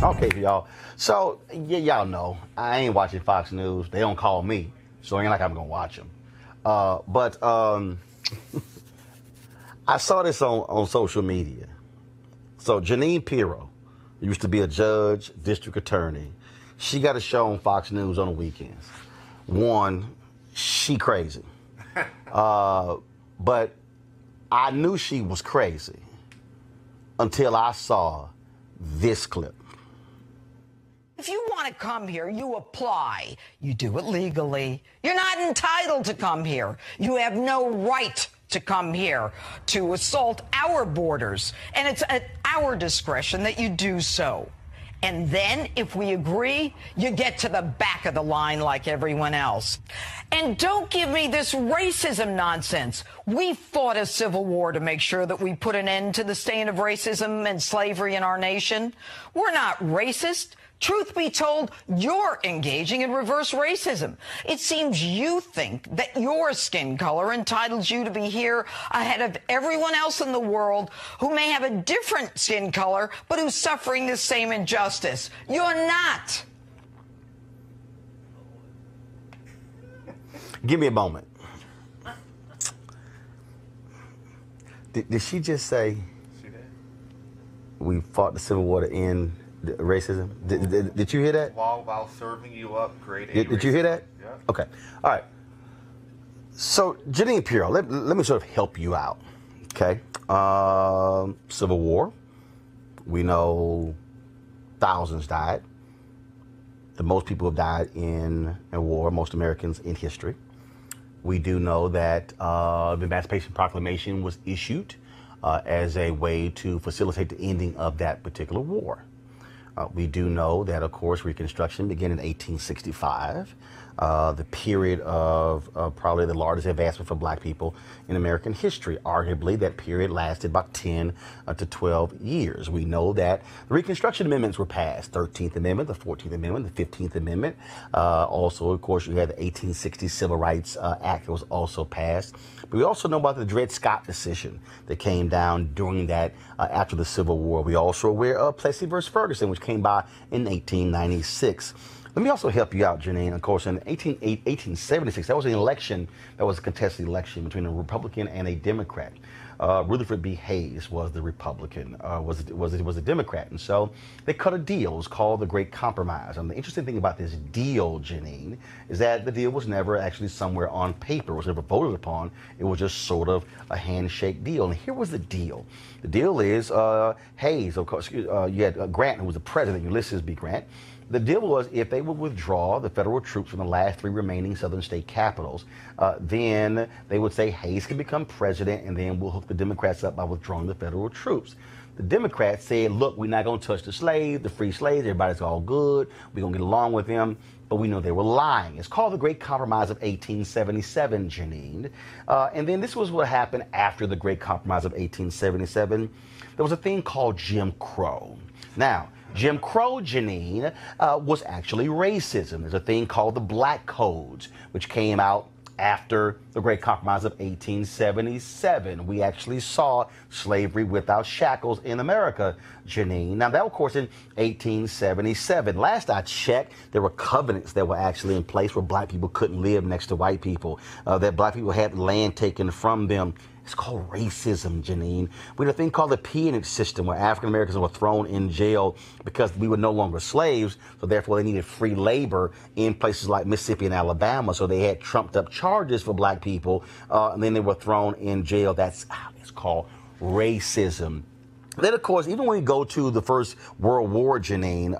Okay, y'all. So, yeah, y'all know, I ain't watching Fox News. They don't call me, so it ain't like I'm going to watch them. But I saw this on social media. So, Jeanine Pirro used to be a judge, district attorney. She got a show on Fox News on the weekends. One, she crazy. But I knew she was crazy until I saw this clip. If you want to come here, you apply. You do it legally. You're not entitled to come here. You have no right to come here to assault our borders. And it's at our discretion that you do so. And then, if we agree, you get to the back of the line like everyone else. And don't give me this racism nonsense. We fought a civil war to make sure that we put an end to the stain of racism and slavery in our nation. We're not racist. Truth be told, you're engaging in reverse racism. It seems you think that your skin color entitles you to be here ahead of everyone else in the world who may have a different skin color, but who's suffering the same injustice. You're not. Give me a moment. Did she just say we fought the Civil War to end racism? Did you hear that? While serving you up grade A. Did you hear that? Yeah. Okay. All right. So, Jeanine Pirro, let me sort of help you out. Okay. Civil War. We know thousands died. The most people have died in a war, most Americans in history. We do know that the Emancipation Proclamation was issued as a way to facilitate the ending of that particular war. We do know that, of course, Reconstruction began in 1865, the period of probably the largest advancement for black people in American history. Arguably, that period lasted about 10 to 12 years. We know that the Reconstruction Amendments were passed, 13th Amendment, the 14th Amendment, the 15th Amendment. Also, of course, you had the 1860 Civil Rights Act that was also passed. But we also know about the Dred Scott decision that came down during that, after the Civil War. We also are aware of Plessy versus Ferguson, which came by in 1896. Let me also help you out, Jeanine. Of course, in 1876, that was an election, that was a contested election between a Republican and a Democrat. Rutherford B. Hayes was the Republican, was a Democrat. And so they cut a deal. It was called the Great Compromise. And the interesting thing about this deal, Jeanine, is that the deal was never actually somewhere on paper. It was never voted upon. It was just sort of a handshake deal. And here was the deal. The deal is Hayes, of course, you had Grant, who was the president, Ulysses B. Grant. The deal was if they would withdraw the federal troops from the last 3 remaining southern state capitals, then they would say Hayes can become president, and then we'll hook the Democrats up by withdrawing the federal troops. The Democrats said, look, we're not going to touch the slaves, the free slaves, everybody's all good, we're going to get along with them. But we know they were lying. It's called the Great Compromise of 1877, Jeanine. And then this was what happened after the Great Compromise of 1877. There was a thing called Jim Crow. Now, Jim Crow, Jeanine, was actually racism. There's a thing called the Black Codes, which came out after the Great Compromise of 1877. We actually saw slavery without shackles in America, Jeanine. Now, that, of course, in 1877. Last I checked, there were covenants that were actually in place where black people couldn't live next to white people, that black people had land taken from them. It's called racism, Jeanine. We had a thing called the peonage system where African Americans were thrown in jail because we were no longer slaves, so therefore they needed free labor in places like Mississippi and Alabama, so they had trumped up charges for black people, and then they were thrown in jail. It's called racism. Then, of course, even when we go to the First World War, Jeanine,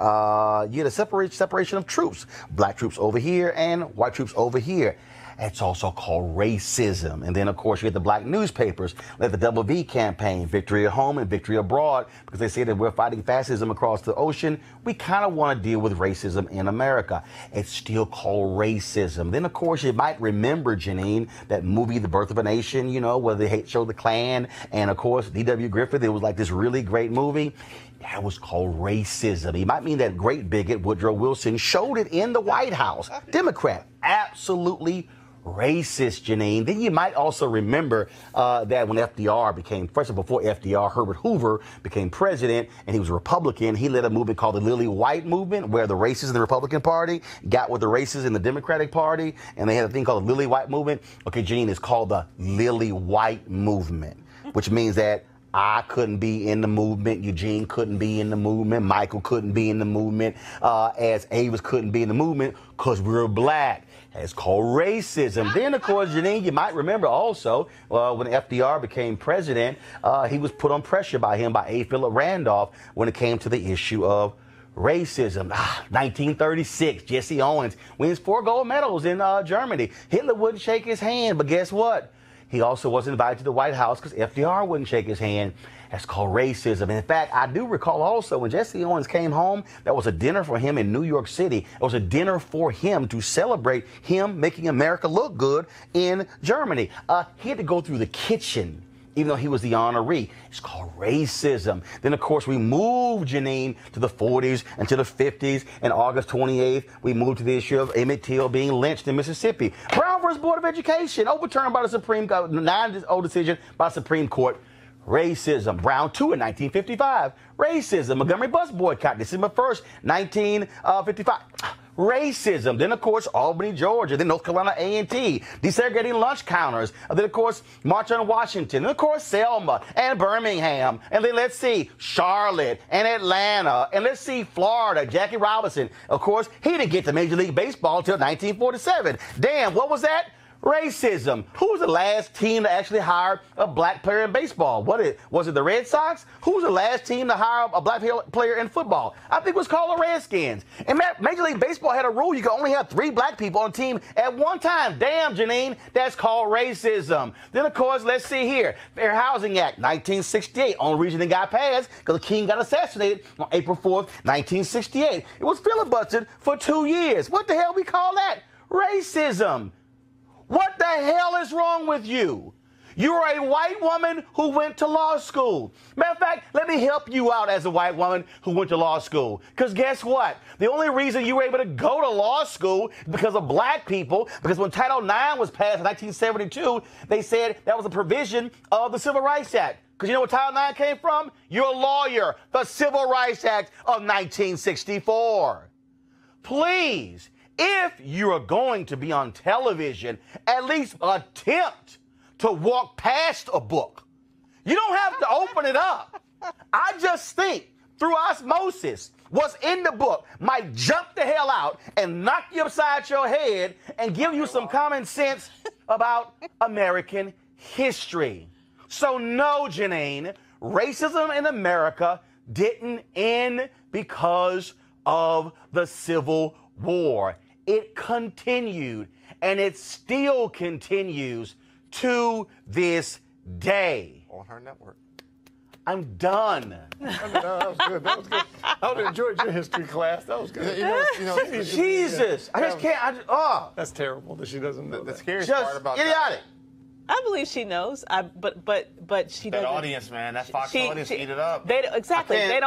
you had a separation of troops. Black troops over here and white troops over here. It's also called racism. And then, of course, you had the black newspapers, like the Double V campaign, victory at home and victory abroad, because they say that we're fighting fascism across the ocean. We kind of want to deal with racism in America. It's still called racism. Then, of course, you might remember, Jeanine, that movie, The Birth of a Nation, you know, where they showed the Klan. And, of course, D.W. Griffith, it was like this really great movie. That was called racism. You might mean that great bigot Woodrow Wilson showed it in the White House. Democrat, absolutely racist, Jeanine. Then you might also remember that when FDR became president, before FDR, Herbert Hoover became president, and he was a Republican, he led a movement called the Lily White Movement, where the racists in the Republican Party got with the racists in the Democratic Party, and they had a thing called the Lily White Movement. Okay, Jeanine, it's called the Lily White Movement, which means that I couldn't be in the movement, Eugene couldn't be in the movement, Michael couldn't be in the movement, as Avis couldn't be in the movement because we were black. It's called racism. Then, of course, Jeanine, you might remember also when FDR became president, he was put on pressure by A. Philip Randolph when it came to the issue of racism. 1936, Jesse Owens wins 4 gold medals in Germany. Hitler wouldn't shake his hand, but guess what? He also wasn't invited to the White House because FDR wouldn't shake his hand. That's called racism. And in fact, I do recall also when Jesse Owens came home, there was a dinner for him in New York City. It was a dinner for him to celebrate him making America look good in Germany. He had to go through the kitchen, even though he was the honoree. It's called racism. Then, of course, we moved, Jeanine, to the 40s and to the 50s. And August 28th, we moved to the issue of Emmett Till being lynched in Mississippi. Brown versus Board of Education, overturned by the Supreme Court, 9-0 decision by the Supreme Court. Racism. Brown 2 in 1955. Racism. Montgomery bus boycott, December 1st, 1955. Racism. Then, of course, Albany, Georgia. Then North Carolina A&T. Desegregating lunch counters. Then, of course, March on Washington. And, of course, Selma and Birmingham. And then let's see, Charlotte and Atlanta. And let's see, Florida, Jackie Robinson. Of course, he didn't get to Major League Baseball until 1947. Damn, what was that? Racism. Who was the last team to actually hire a black player in baseball? Was it the Red Sox? Who was the last team to hire a black player in football? I think it was called the Redskins. And Major League Baseball had a rule you could only have 3 black people on a team at one time. Damn, Jeanine, that's called racism. Then, of course, let's see here. Fair Housing Act, 1968. Only reason it got passed because the king got assassinated on April 4th, 1968. It was filibustered for 2 years. What the hell we call that? Racism. What the hell is wrong with you? You're a white woman who went to law school. Matter of fact, let me help you out as a white woman who went to law school. Because guess what? The only reason you were able to go to law school is because of black people. Because when Title IX was passed in 1972, they said that was a provision of the Civil Rights Act. Because you know where Title IX came from? You're a lawyer. The Civil Rights Act of 1964. Please. If you are going to be on television, at least attempt to walk past a book. You don't have to open it up. I just think through osmosis, what's in the book might jump the hell out and knock you upside your head and give you some common sense about American history. So no, Jeanine, racism in America didn't end because of the Civil War. It continued, and it still continues to this day. On her network. I'm done. That was good. That was good. I would have enjoyed your history class. That was good. Jesus, I just can't. That's terrible that she doesn't know. The That. scariest part Just about idiotic. I believe she knows. But she that doesn't. audience, man, that Fox audience eat it up. Exactly. I can't- They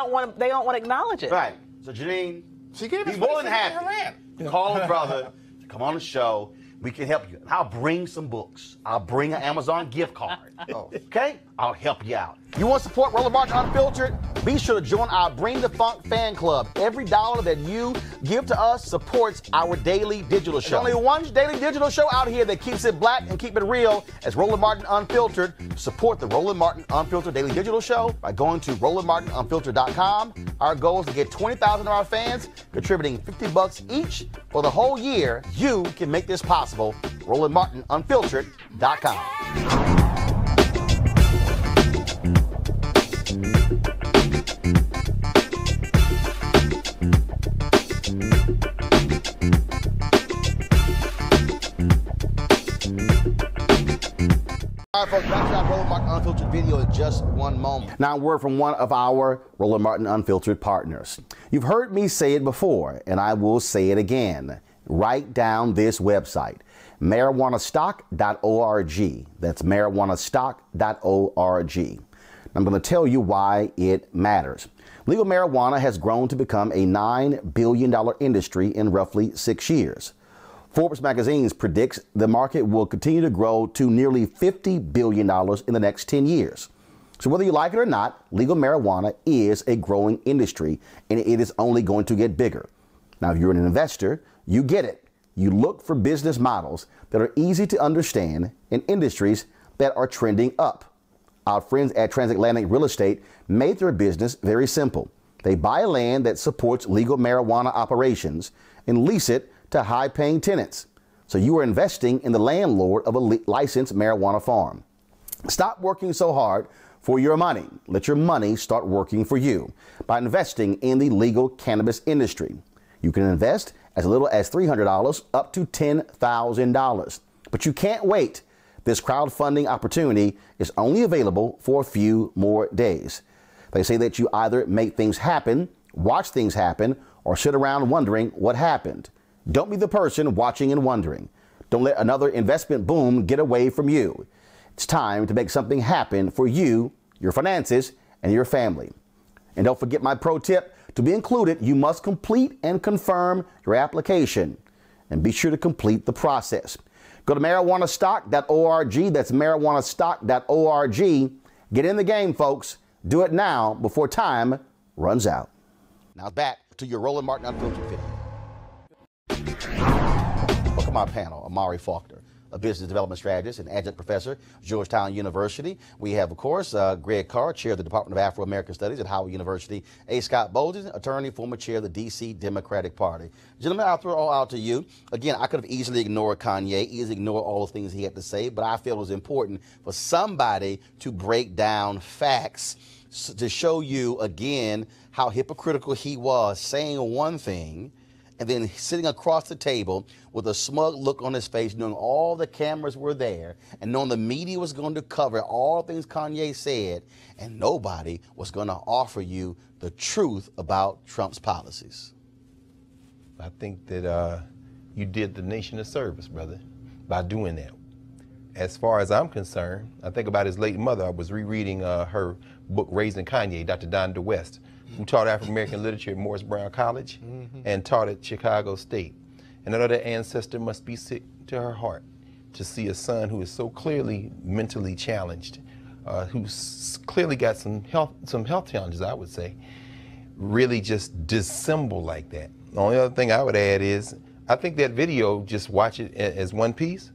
don't want to acknowledge it. Right. So Jeanine, She gave be us more than her happy. rant. Call a brother to come on the show. We can help you. I'll bring some books. I'll bring an Amazon gift card. Okay? I'll help you out. You want to support Roland Martin Unfiltered? Be sure to join our Bring the Funk fan club. Every dollar that you give to us supports our daily digital show. There's only one daily digital show out here that keeps it black and keep it real as Roland Martin Unfiltered. Support the Roland Martin Unfiltered daily digital show by going to RolandMartinUnfiltered.com. Our goal is to get 20,000 of our fans contributing $50 each for the whole year. You can make this possible. RolandMartinUnfiltered.com. All right, folks, back to that Roland Martin Unfiltered video in just one moment. Now, a word from one of our Roland Martin Unfiltered partners. You've heard me say it before, and I will say it again. Write down this website, marijuanastock.org. That's marijuanastock.org. I'm going to tell you why it matters. Legal marijuana has grown to become a $9 billion industry in roughly 6 years. Forbes magazine predicts the market will continue to grow to nearly $50 billion in the next 10 years. So whether you like it or not, legal marijuana is a growing industry, and it is only going to get bigger. Now, if you're an investor, you get it. You look for business models that are easy to understand in industries that are trending up. Our friends at Transatlantic Real Estate made their business very simple. They buy land that supports legal marijuana operations and lease it to high-paying tenants. So you are investing in the landlord of a licensed marijuana farm. Stop working so hard for your money. Let your money start working for you by investing in the legal cannabis industry. You can invest as little as $300 up to $10,000. But you can't wait. This crowdfunding opportunity is only available for a few more days. They say that you either make things happen, watch things happen, or sit around wondering what happened. Don't be the person watching and wondering. Don't let another investment boom get away from you. It's time to make something happen for you, your finances, and your family. And don't forget my pro tip. To be included, you must complete and confirm your application. And be sure to complete the process. Go to marijuanastock.org. That's marijuanastock.org. Get in the game, folks. Do it now before time runs out. Now back to your Roland Martin Unfiltered video. Welcome to our panel, Amari Faulkner, a business development strategist and adjunct professor, Georgetown University. We have, of course, Greg Carr, chair of the Department of Afro-American Studies at Howard University. A. Scott Bolden, attorney, former chair of the D.C. Democratic Party. Gentlemen, I'll throw it all out to you. Again, I could have easily ignored Kanye, easily ignored all the things he had to say, but I feel it was important for somebody to break down facts to show you, again, how hypocritical he was, saying one thing and then sitting across the table with a smug look on his face, knowing all the cameras were there and knowing the media was going to cover all things Kanye said, and nobody was going to offer you the truth about Trump's policies. I think that you did the nation a service, brother, by doing that. As far as I'm concerned, I think about his late mother. I was rereading her book, Raising Kanye, Dr. Donda West, who taught African-American literature at Morris Brown College and taught at Chicago State. And another ancestor must be sick to her heart to see a son who is so clearly mentally challenged, who's clearly got some health challenges, I would say, really just dissemble like that. The only other thing I would add is, I think that video, just watch it as one piece,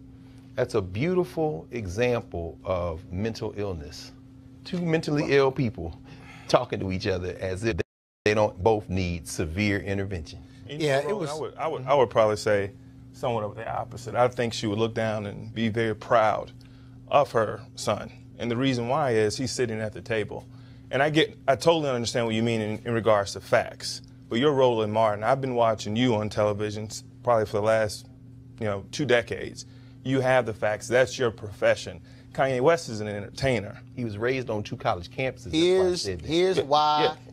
that's a beautiful example of mental illness. Two mentally ill people talking to each other as if they don't both need severe intervention. Yeah, it was. I would probably say somewhat of the opposite. I think she would look down and be very proud of her son. And the reason why is he's sitting at the table. And I totally understand what you mean in regards to facts. but you're Roland Martin. I've been watching you on television probably for the last, 2 decades. You have the facts. That's your profession. Kanye West is an entertainer. He was raised on 2 college campuses.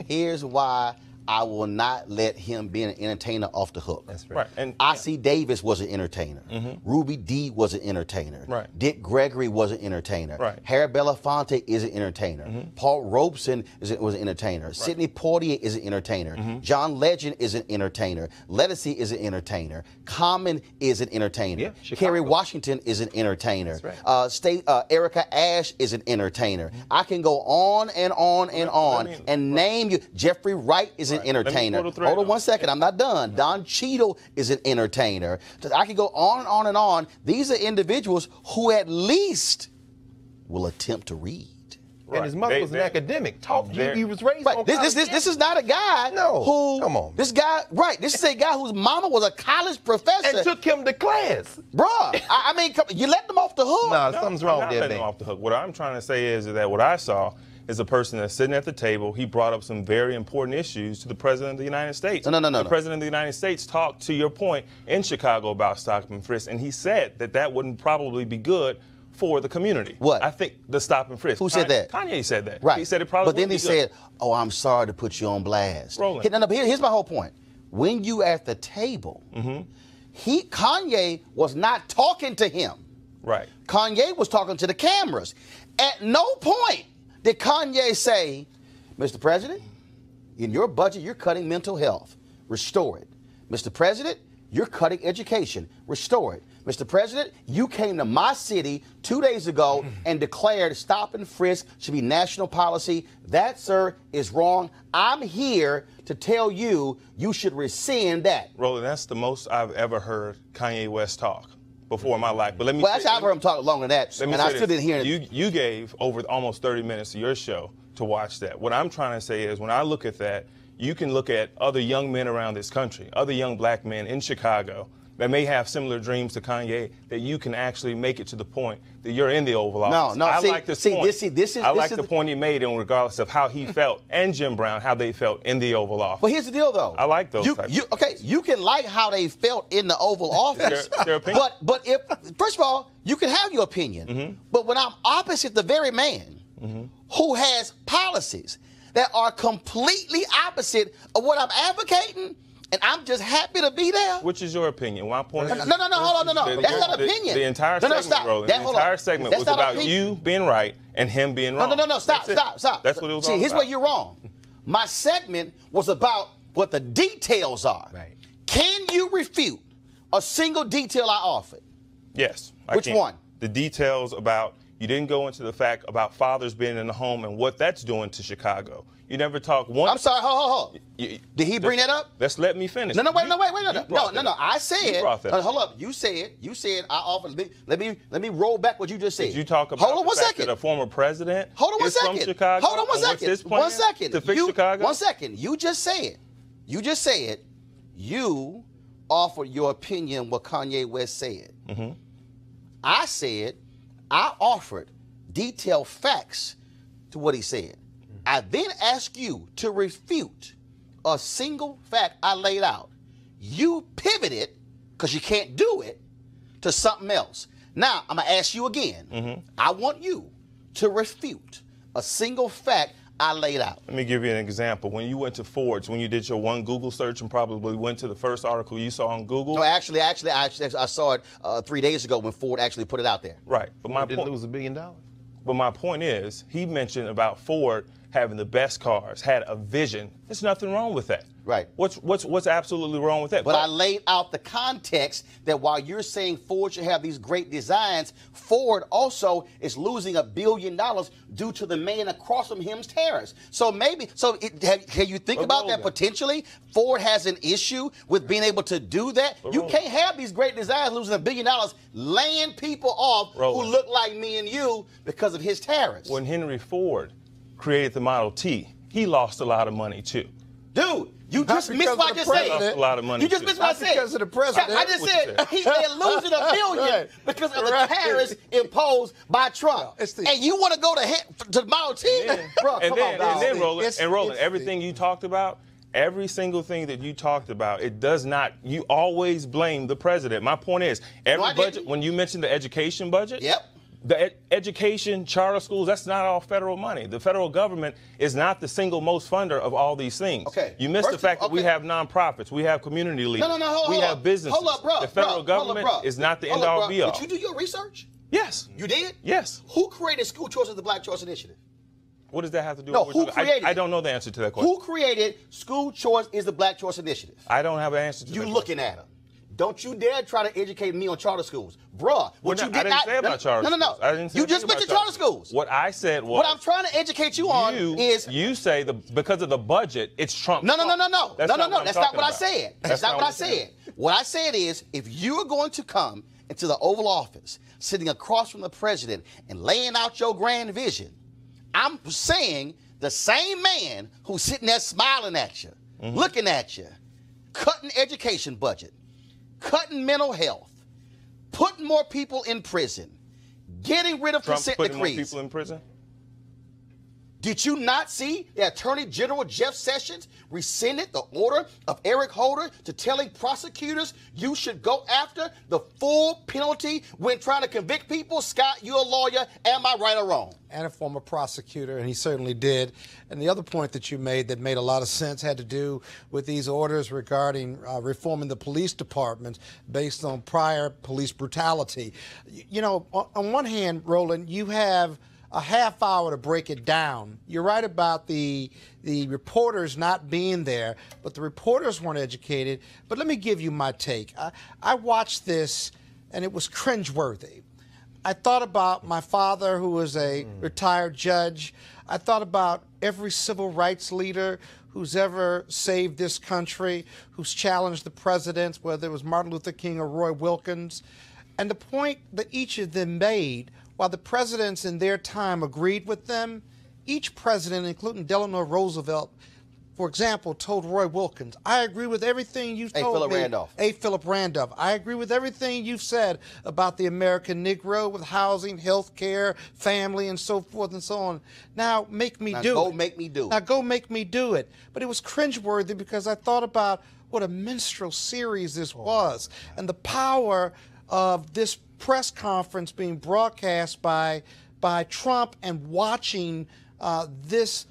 Here's why I will not let him be an entertainer off the hook. That's right. And I.C. Davis was an entertainer. Ruby D was an entertainer. Right. Dick Gregory was an entertainer. Right. Harry Belafonte is an entertainer. Paul Robeson was an entertainer. Sidney Poitier is an entertainer. John Legend is an entertainer. Lettucey is an entertainer. Common is an entertainer. Yeah, Kerry Washington is an entertainer. That's right. Erica Ash is an entertainer. I can go on and on and on and name you. Jeffrey Wright is an entertainer. Hold on one second. I'm not done. Don Cheadle is an entertainer. I can go on and on and on. These are individuals who at least will attempt to read. And his mother was an academic. He was raised on This is not a guy who. Come on. This guy, this is a guy whose mama was a college professor. And took him to class. Bruh, I mean, you let them off the hook. No, something's wrong with there, man. Off the hook. What I'm trying to say is that what I saw is a person that's sitting at the table. He brought up some very important issues to the President of the United States. No. The President of the United States talked, to your point, in Chicago about stop and frisk, and he said that wouldn't probably be good for the community. What? I think the stop and frisk. Who said that? Kanye said that. Right. He said it probably But then he wouldn't be good. said, oh, I'm sorry to put you on blast. Roland. Here's my whole point. When you at the table, Kanye was not talking to him. Right. Kanye was talking to the cameras. At no point did Kanye say, Mr. President, in your budget, you're cutting mental health. Restore it. Mr. President, you're cutting education. Restore it. Mr. President, you came to my city 2 days ago and declared stop and frisk should be national policy. That, sir, is wrong. I'm here to tell you you should rescind that. Roland, that's the most I've ever heard Kanye West talk before in my life. But let me. Well, actually, I've heard him talk longer than that, and I still didn't hear it. You gave over almost 30 minutes of your show to watch that. What I'm trying to say is, when I look at that, you can look at other young men around this country, other young black men in Chicago that may have similar dreams to Kanye, that you can actually make it to the point that you're in the Oval Office. I like this point. I like the point he made, in regardless of how he felt, and Jim Brown, how they felt in the Oval Office. But here's the deal, though. I like those. You can like how they felt in the Oval Office. Their opinion. But if, first of all, you can have your opinion. But when I'm opposite the very man who has policies that are completely opposite of what I'm advocating, and I'm just happy to be there. Which is your opinion? My point is... No, hold on. That's not opinion. The entire segment, Roland, the entire segment was about you being right and him being wrong. No, stop. That's what it was all about. Here's where you're wrong. My segment was about what the details are. Right. Can you refute a single detail I offered? Yes. Which one? The details about... You didn't go into the fact about fathers being in the home and what that's doing to Chicago. You never talked once. I'm sorry, hold. Did he bring that up? Let's let me finish. No. I said. Hold up. You said I offered. Let me roll back what you just said. Did you talk about hold on one second. That a former president is from Chicago? Hold on one second. His plan to fix Chicago? 1 second. You just said you offered your opinion what Kanye West said. I said I offered detailed facts to what he said. I then asked you to refute a single fact I laid out. You pivoted, because you can't do it, to something else. Now, I'm going to ask you again. I want you to refute a single fact I laid out. Let me give you an example. When you went to Ford's, when you did your one Google search and probably went to the first article you saw on Google. No, actually, I saw it 3 days ago when Ford actually put it out there. Right. But my didn't lose $1 billion. But my point is, he mentioned about Ford having the best cars, had a vision. There's nothing wrong with that. Right. What's absolutely wrong with that? But I laid out the context that while you're saying Ford should have these great designs, Ford also is losing $1 billion due to the man across from him's tariffs. So maybe, can you think about that potentially? Ford has an issue with being able to do that. You can't have these great designs losing $1 billion, laying people off who look like me and you because of his tariffs. When Henry Ford created the Model T, he lost a lot of money too. Dude, you just missed what I just said. Lost a lot of money. You just missed what I said. Because of the president. I just said they're losing $1 billion because of the tariffs imposed by Trump. And you want to go to the Model T? Bro, come on, Roland, everything you talked about, every single thing that you talked about, it does not, you always blame the president. My point is, every budget, when you mentioned the education budget, the education, charter schools, that's not all federal money. The federal government is not the single most funder of all these things. Okay. You missed the fact that we have nonprofits, we have community leaders, we have businesses. Hold up, bro. The federal government is not the end-all be-all. Did you do your research? Yes. You did? Yes. Who created school choice as the Black Choice Initiative? What does that have to do No, with who created I don't know the answer to that question. Who created school choice is the Black Choice Initiative? I don't have an answer to that. You looking at him. Don't you dare try to educate me on charter schools. Bruh, what you did I didn't say about charter schools. No. I didn't say You just mentioned charter schools. What I said was... What I'm trying to educate you on is... You say because of the budget, it's Trump. No. That's not what I said. That's not what I said. What I said is, if you are going to come into the Oval Office, sitting across from the president and laying out your grand vision, I'm saying the same man who's sitting there smiling at you, looking at you, cutting education budget, cutting mental health, putting more people in prison, getting rid of consent decrees. Putting more people in prison? Did you not see the Attorney General Jeff Sessions rescinded the order of Eric Holder to telling prosecutors you should go after the full penalty when trying to convict people? Scott, you're a lawyer. Am I right or wrong? And a former prosecutor, and he certainly did. And the other point that you made that made a lot of sense had to do with these orders regarding reforming the police department based on prior police brutality. You know, on one hand, Roland, you have a half hour to break it down. You're right about the reporters not being there, but the reporters weren't educated. But let me give you my take. I watched this, and it was cringeworthy. I thought about my father, who was a retired judge. I thought about every civil rights leader who's ever saved this country, who's challenged the presidents, whether it was Martin Luther King or Roy Wilkins. And the point that each of them made, while the presidents in their time agreed with them, each president, including Delano Roosevelt, for example, told Roy Wilkins, I agree with everything you've told me. Philip Randolph. I agree with everything you've said about the American Negro with housing, health care, family, and so forth and so on. Now make me do it. Go make me do it. Now go make me do it. But it was cringeworthy because I thought about what a minstrel series this was and the power of this press conference being broadcast by Trump and watching this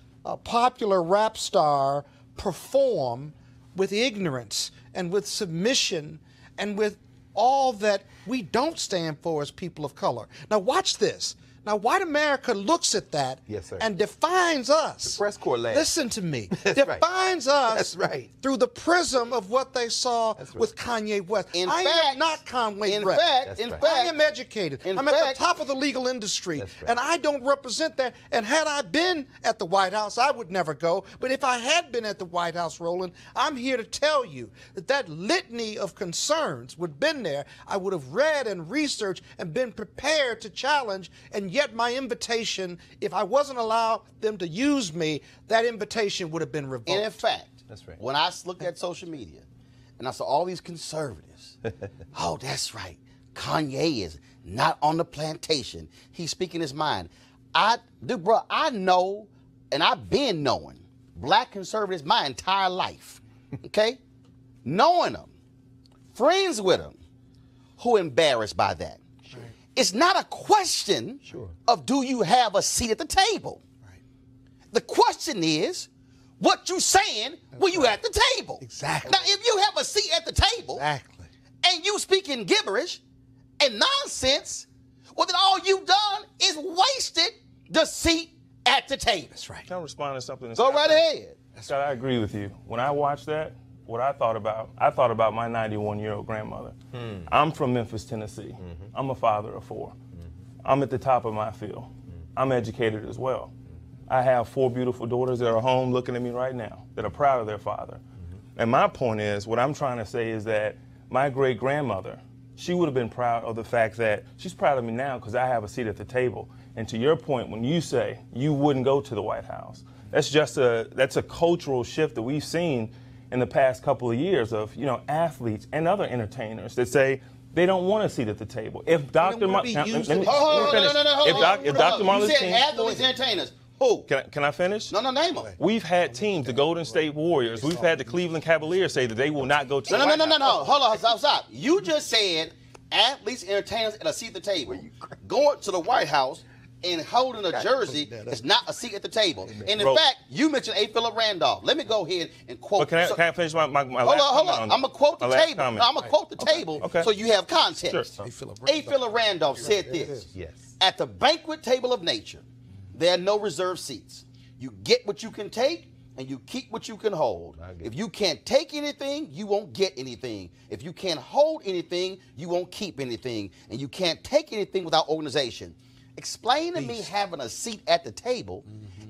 popular rap star perform with ignorance and with submission and with all that we don't stand for as people of color. Now watch this. Now, white America looks at that and defines us. The press corps lab. Listen to me. Defines us through the prism of what they saw with Kanye West. I am not Kanye West. I am educated. I'm at the top of the legal industry, and I don't represent that. And had I been at the White House, I would never go. But if I had been at the White House, Roland, I'm here to tell you that that litany of concerns would have been there. I would have read and researched and been prepared to challenge, and yet my invitation, if I wasn't allowed them to use me, that invitation would have been revoked. And in fact, when I looked at social media and I saw all these conservatives, oh, that's right, Kanye is not on the plantation. He's speaking his mind. I know, and I've been knowing black conservatives my entire life, okay? Knowing them, friends with them, who embarrassed by that. It's not a question of do you have a seat at the table. The question is, what you saying when you at the table. Exactly. Now, if you have a seat at the table and you speaking gibberish and nonsense, well, then all you've done is wasted the seat at the table. That's right. Can I respond to something? Go right ahead. Scott, I agree with you. When I watched that, what I thought about my 91-year-old grandmother. I'm from Memphis, Tennessee. I'm a father of 4. I'm at the top of my field. I'm educated as well. I have 4 beautiful daughters that are home looking at me right now, that are proud of their father. And my point is, what I'm trying to say is that my great-grandmother, she would have been proud of the fact that she's proud of me now because I have a seat at the table. And to your point, when you say you wouldn't go to the White House, that's a cultural shift that we've seen in the past couple of years of, athletes and other entertainers that say they don't want a seat at the table. If Dr. Martin Luther King, You said athletes and entertainers. Who? Can I finish? No, name them. We've had teams, the Golden State Warriors. We've had the Cleveland Cavaliers say that they will not go to the White House. No. Hold on, stop. You just said athletes, entertainers, and a seat at the table. Going to the White House and holding a jersey is not a seat at the table. And in fact, you mentioned A. Philip Randolph. Let me go ahead and quote. But can I finish my last hold on. I'm going to quote the table. Comment. No, I'm going to quote the table so you have context. Sure. A. Philip Randolph said this. Yes. At the banquet table of nature, there are no reserved seats. You get what you can take, and you keep what you can hold. If you can't take anything, you won't get anything. If you can't hold anything, you won't keep anything. And you can't take anything without organization. Explain to me having a seat at the table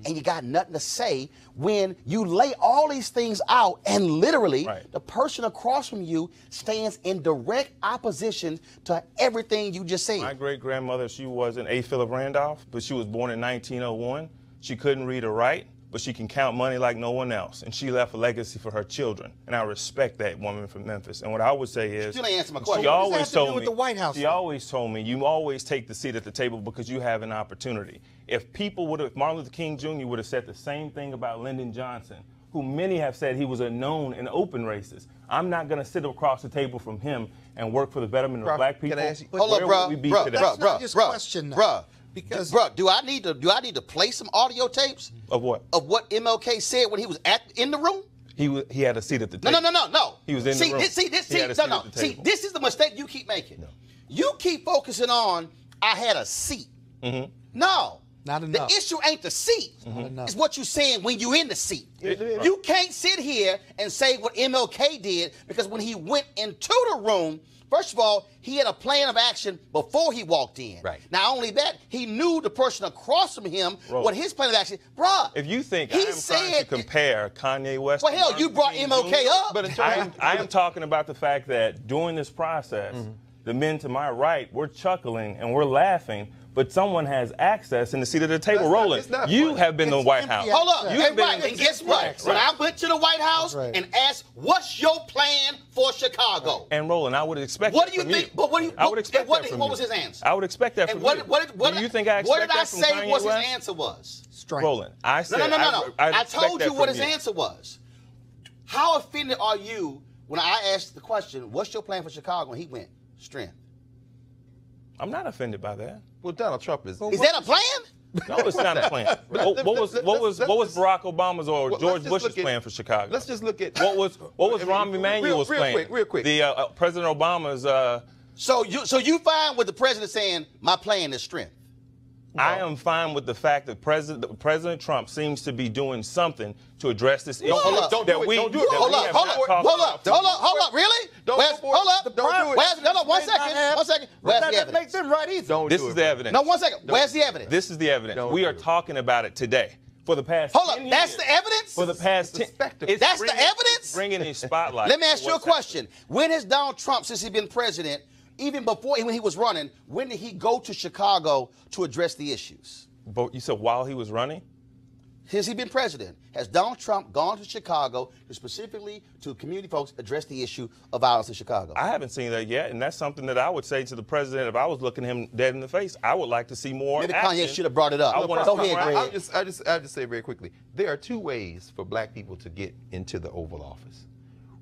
and you got nothing to say when you lay all these things out and literally the person across from you stands in direct opposition to everything you just said. My great-grandmother, she wasn't A. Philip Randolph, but she was born in 1901. She couldn't read or write, but she can count money like no one else. And she left a legacy for her children. And I respect that woman from Memphis. And what I would say is, still ain't answer my question. She always to do told with me, the White House, she always told me, you always take the seat at the table because you have an opportunity. If people would have, if Martin Luther King Jr. would have said the same thing about Lyndon Johnson, who many have said he was a known and open racist, I'm not going to sit across the table from him and work for the betterment of black people. Hold up, bro. Because do I need to play some audio tapes of what? Of what MLK said when he was in the room? He had a seat at the table. No. He was in the room. See, this is the mistake you keep making. No. You keep focusing on I had a seat. No. Not enough. The issue ain't the seat. It's what you're saying when you're in the seat. You can't sit here and say what MLK did because when he went into the room, first of all, he had a plan of action before he walked in. Right. Not only that, he knew the person across from him what his plan of action. Bruh, if you think I'm trying to compare Kanye West, well, hell, you brought MLK up. But I am talking about the fact that during this process, the men to my right, we're chuckling and we're laughing. But someone has access in the seat of the table. Roland, you have been to the White House. Hold up. And guess what? When I went to the White House and asked, what's your plan for Chicago? And Roland, I would expect what do you think? But I would expect that from you. What was his answer? I would expect that from you. Do you think I expect that from Kanye West? What did I say was his answer was? Strength. Roland, I said No. I told you what his answer answer was. How offended are you when I asked the question, what's your plan for Chicago? And he went, strength. I'm not offended by that. Well, Donald Trump is. Is that a plan? No, it's not a plan. What was Barack Obama's or George Bush's plan for Chicago? Let's just look at what was Rahm Emanuel's plan? Real quick. The President Obama's. So you fine with the president saying my plan is strength? No. I am fine with the fact that President Trump seems to be doing something to address this issue. Hold up. Don't do it. Hold up. Really? Hold up. One second. Where's the evidence? Makes them right either. This is the evidence. No, 1 second. Where's the evidence? This is the evidence. We are talking about it today. For the past 10 years. That's the evidence? For the past 10 years. That's the evidence? Bringing a spotlight. Let me ask you a question. When has Donald Trump, since he's been president, even before when he was running, when did he go to Chicago to address the issues? But you said while he was running? Since he's been president, has Donald Trump gone to Chicago to specifically to community folks address the issue of violence in Chicago? I haven't seen that yet, and that's something that I would say to the president if I was looking him dead in the face. I would like to see more Maybe action. Kanye should have brought it up. Go ahead, Greg. I'll just say very quickly. There are two ways for black people to get into the Oval Office.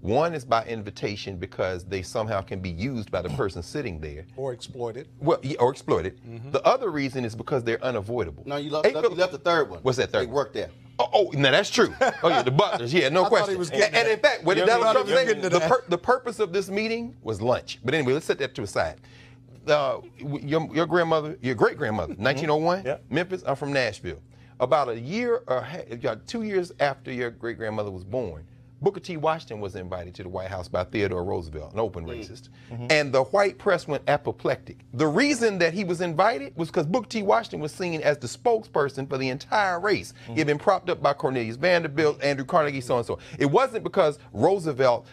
One is by invitation because they somehow can be used by the person sitting there. Or exploited. Well, or exploited. The other reason is because they're unavoidable. No, you left the third one. What's that third one? They worked there. Oh, now that's true. Oh, yeah, the butlers. Yeah, no question. And in fact, what did Donald Trump say? The purpose of this meeting was lunch. But anyway, let's set that to the side. Your grandmother, your great-grandmother, 1901, Memphis, I'm from Nashville. About a year or 2 years after your great-grandmother was born, Booker T. Washington was invited to the White House by Theodore Roosevelt, an open racist. And the white press went apoplectic. The reason that he was invited was because Booker T. Washington was seen as the spokesperson for the entire race. He had been propped up by Cornelius Vanderbilt, Andrew Carnegie, so and so. It wasn't because Roosevelt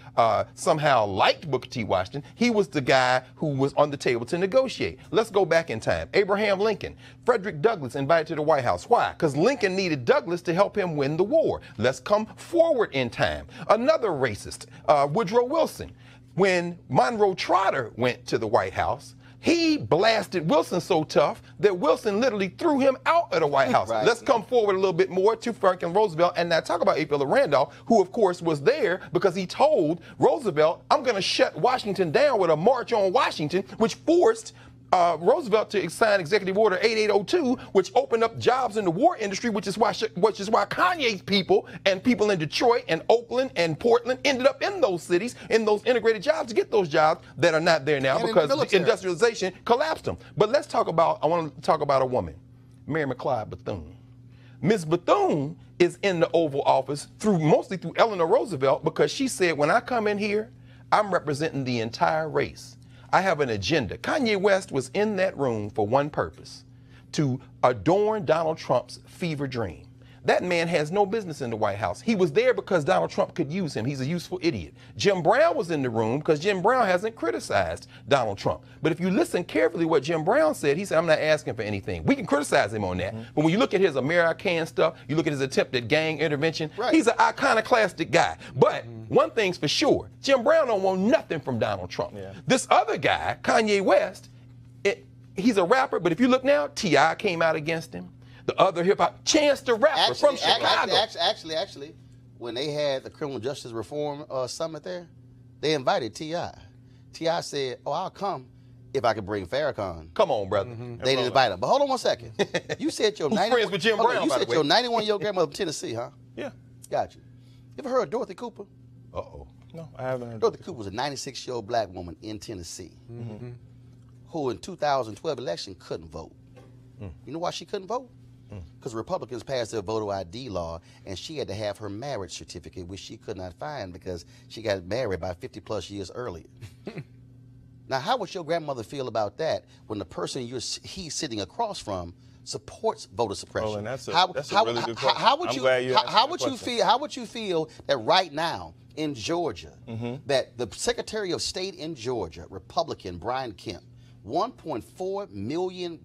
somehow liked Booker T. Washington. He was the guy who was on the table to negotiate. Let's go back in time. Abraham Lincoln, Frederick Douglass invited to the White House. Why? Because Lincoln needed Douglass to help him win the war. Let's come forward in time. Another racist, Woodrow Wilson. When Monroe Trotter went to the White House, he blasted Wilson so tough that Wilson literally threw him out of the White House. Right. Let's come forward a little bit more to Franklin Roosevelt and now talk about A. Randolph, who of course was there because he told Roosevelt, I'm going to shut Washington down with a march on Washington, which forced Roosevelt to sign Executive Order 8802, which opened up jobs in the war industry, which is why Kanye's people and people in Detroit and Oakland and Portland ended up in those cities, in those integrated jobs to get those jobs that are not there now because the industrialization collapsed them. But I want to talk about a woman, Mary McLeod Bethune. Ms. Bethune is in the Oval Office mostly through Eleanor Roosevelt because she said, when I come in here, I'm representing the entire race. I have an agenda. Kanye West was in that room for one purpose, to adorn Donald Trump's fever dream. That man has no business in the White House. He was there because Donald Trump could use him. He's a useful idiot. Jim Brown was in the room because Jim Brown hasn't criticized Donald Trump. But if you listen carefully what Jim Brown said, he said, I'm not asking for anything. We can criticize him on that. But when you look at his American stuff, you look at his attempt at gang intervention, he's an iconoclastic guy. But one thing's for sure, Jim Brown don't want nothing from Donald Trump. This other guy, Kanye West, he's a rapper, but if you look now, T.I. came out against him. The other hip-hop, Chance the Rapper from Chicago. Actually, when they had the criminal justice reform summit there, they invited T.I. T.I. said, I'll come if I could bring Farrakhan. Come on, brother. They didn't invite him. But hold on one second. You said your 91-year-old grandmother from Tennessee, huh? Yeah. Got you. You ever heard of Dorothy Cooper? Uh-oh. No, I haven't heard. Dorothy Cooper was a 96-year-old black woman in Tennessee who in 2012 election couldn't vote. You know why she couldn't vote? Because Republicans passed their voter ID law, and she had to have her marriage certificate, which she could not find because she got married by 50-plus years earlier. Now, how would your grandmother feel about that when the person he's sitting across from supports voter suppression? Roland, that's a really good question. How would How would you feel that right now in Georgia, that the Secretary of State in Georgia, Republican Brian Kemp, 1.4 million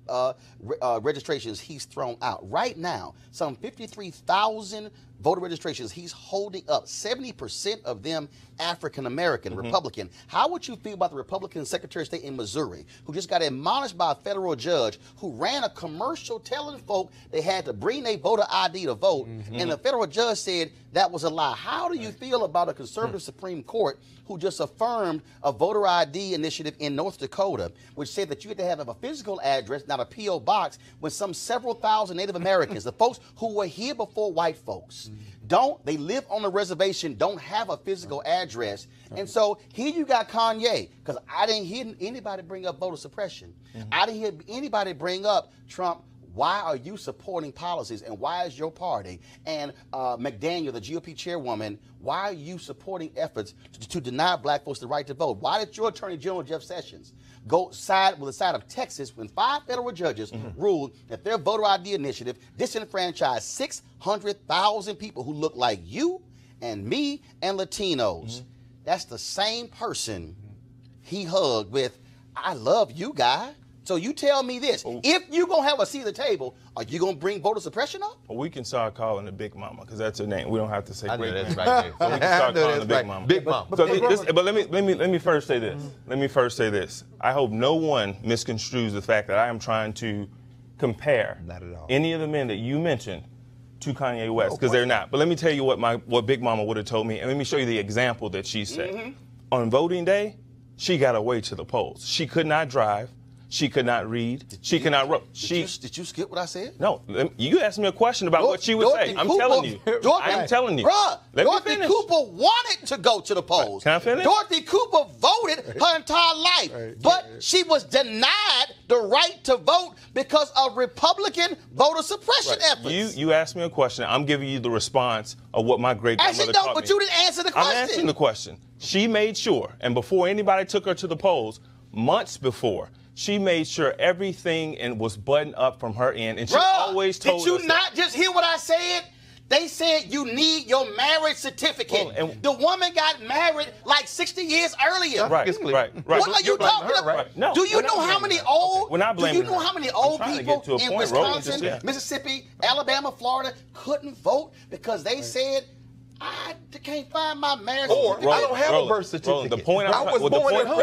registrations he's thrown out. Right now, some 53,000 voter registrations he's holding up, 70% of them African-American, Republican. How would you feel about the Republican Secretary of State in Missouri, who just got admonished by a federal judge who ran a commercial telling folk they had to bring their voter ID to vote, and the federal judge said that was a lie? How do you feel about a conservative Supreme Court who just affirmed a voter ID initiative in North Dakota, which said that you had to have a physical address, not a P.O. box, when several thousand Native Americans, the folks who were here before white folks, they live on the reservation, don't have a physical address. And so here you got Kanye, because I didn't hear anybody bring up voter suppression. I didn't hear anybody bring up Trump. Why are you supporting policies, and why is your party and McDaniel, the GOP chairwoman, why are you supporting efforts to deny black folks the right to vote? Why did your Attorney General Jeff Sessions go side with the side of Texas when 5 federal judges ruled that their voter ID initiative disenfranchised 600,000 people who look like you and me and Latinos? That's the same person he hugged with, I love you, guy. So you tell me this, if you're going to have a seat at the table, are you going to bring voter suppression up? Well, we can start calling her Big Mama, because that's her name. We don't have to say Great Mama. That's right there. So we can start calling her Big Mama. Big Mama. But let me first say this. Let me first say this. I hope no one misconstrues the fact that I am trying to compare any of the men that you mentioned to Kanye West, because they're not. But let me tell you what Big Mama would have told me, and let me show you the example that she said. On voting day, she got away to the polls. She could not drive. She could not read. She could not write. Did you skip what I said? No. You asked me a question about what she would say. I'm telling you. I'm telling you. Bruh, Dorothy Cooper wanted to go to the polls. Can I finish? Dorothy Cooper voted her entire life, but she was denied the right to vote because of Republican voter suppression efforts. You asked me a question. I'm giving you the response of what my great-grandmother taught me. But you didn't answer the question. I'm answering the question. She made sure, and before anybody took her to the polls, months before, she made sure everything was buttoned up from her end, and she always told us. Did you not just hear what I said? They said you need your marriage certificate. Well, the woman got married like 60 years earlier. Right. What are you talking about? Right. No, do you know how many old? We're not blaming Do you know how many old people in Wisconsin, Roland, Mississippi, Alabama, Florida couldn't vote because they said, I can't find my marriage Or certificate. I don't have a birth certificate. The point I was born at home.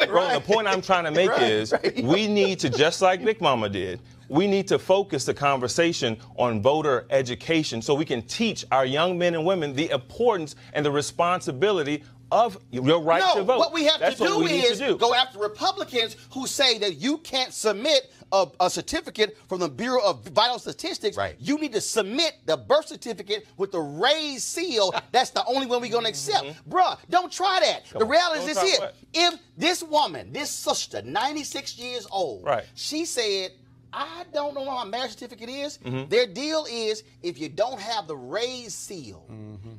Roland, the point I'm trying to make is we need to, just like Big Mama did, we need to focus the conversation on voter education so we can teach our young men and women the importance and the responsibility of your right to vote. What we have That's to do what we need is to do. go after Republicans who say that you can't submit a certificate from the Bureau of Vital Statistics. Right. You need to submit the birth certificate with the raised seal. That's the only one we're going to accept. Bruh, don't try that. The reality is this Don't here. try what? If this woman, this sister, 96 years old, Right. she said, I don't know what my marriage certificate is. Their deal is if you don't have the raised seal,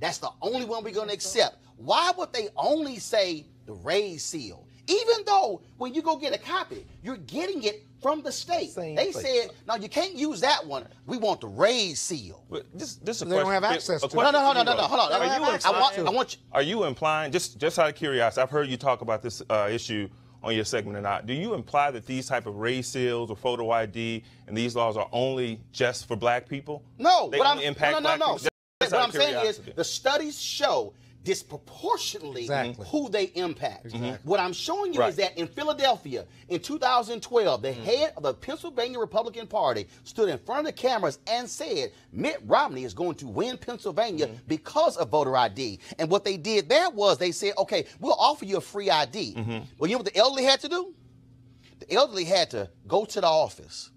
that's the only one we're going to accept. Why would they only say the raised seal? Even though when you go get a copy, you're getting it from the state. Same They place. said, no, you can't use that one. We want the raised seal. But this is a They question. don't have access to it. No, hold on. Are you I want you. Are you implying, just out of curiosity, I've heard you talk about this issue on your segment or not, do you imply that these type of raised seals or photo ID and these laws are only just for black people? No, They what only impact black people? Just What out I'm of saying is curiosity. the studies show disproportionately who they impact. What I'm showing you is that in Philadelphia in 2012, the head of the Pennsylvania Republican Party stood in front of the cameras and said Mitt Romney is going to win Pennsylvania because of voter ID. And what they did there was they said, okay, we'll offer you a free ID. Well, you know what the elderly had to do? The elderly had to go to the office,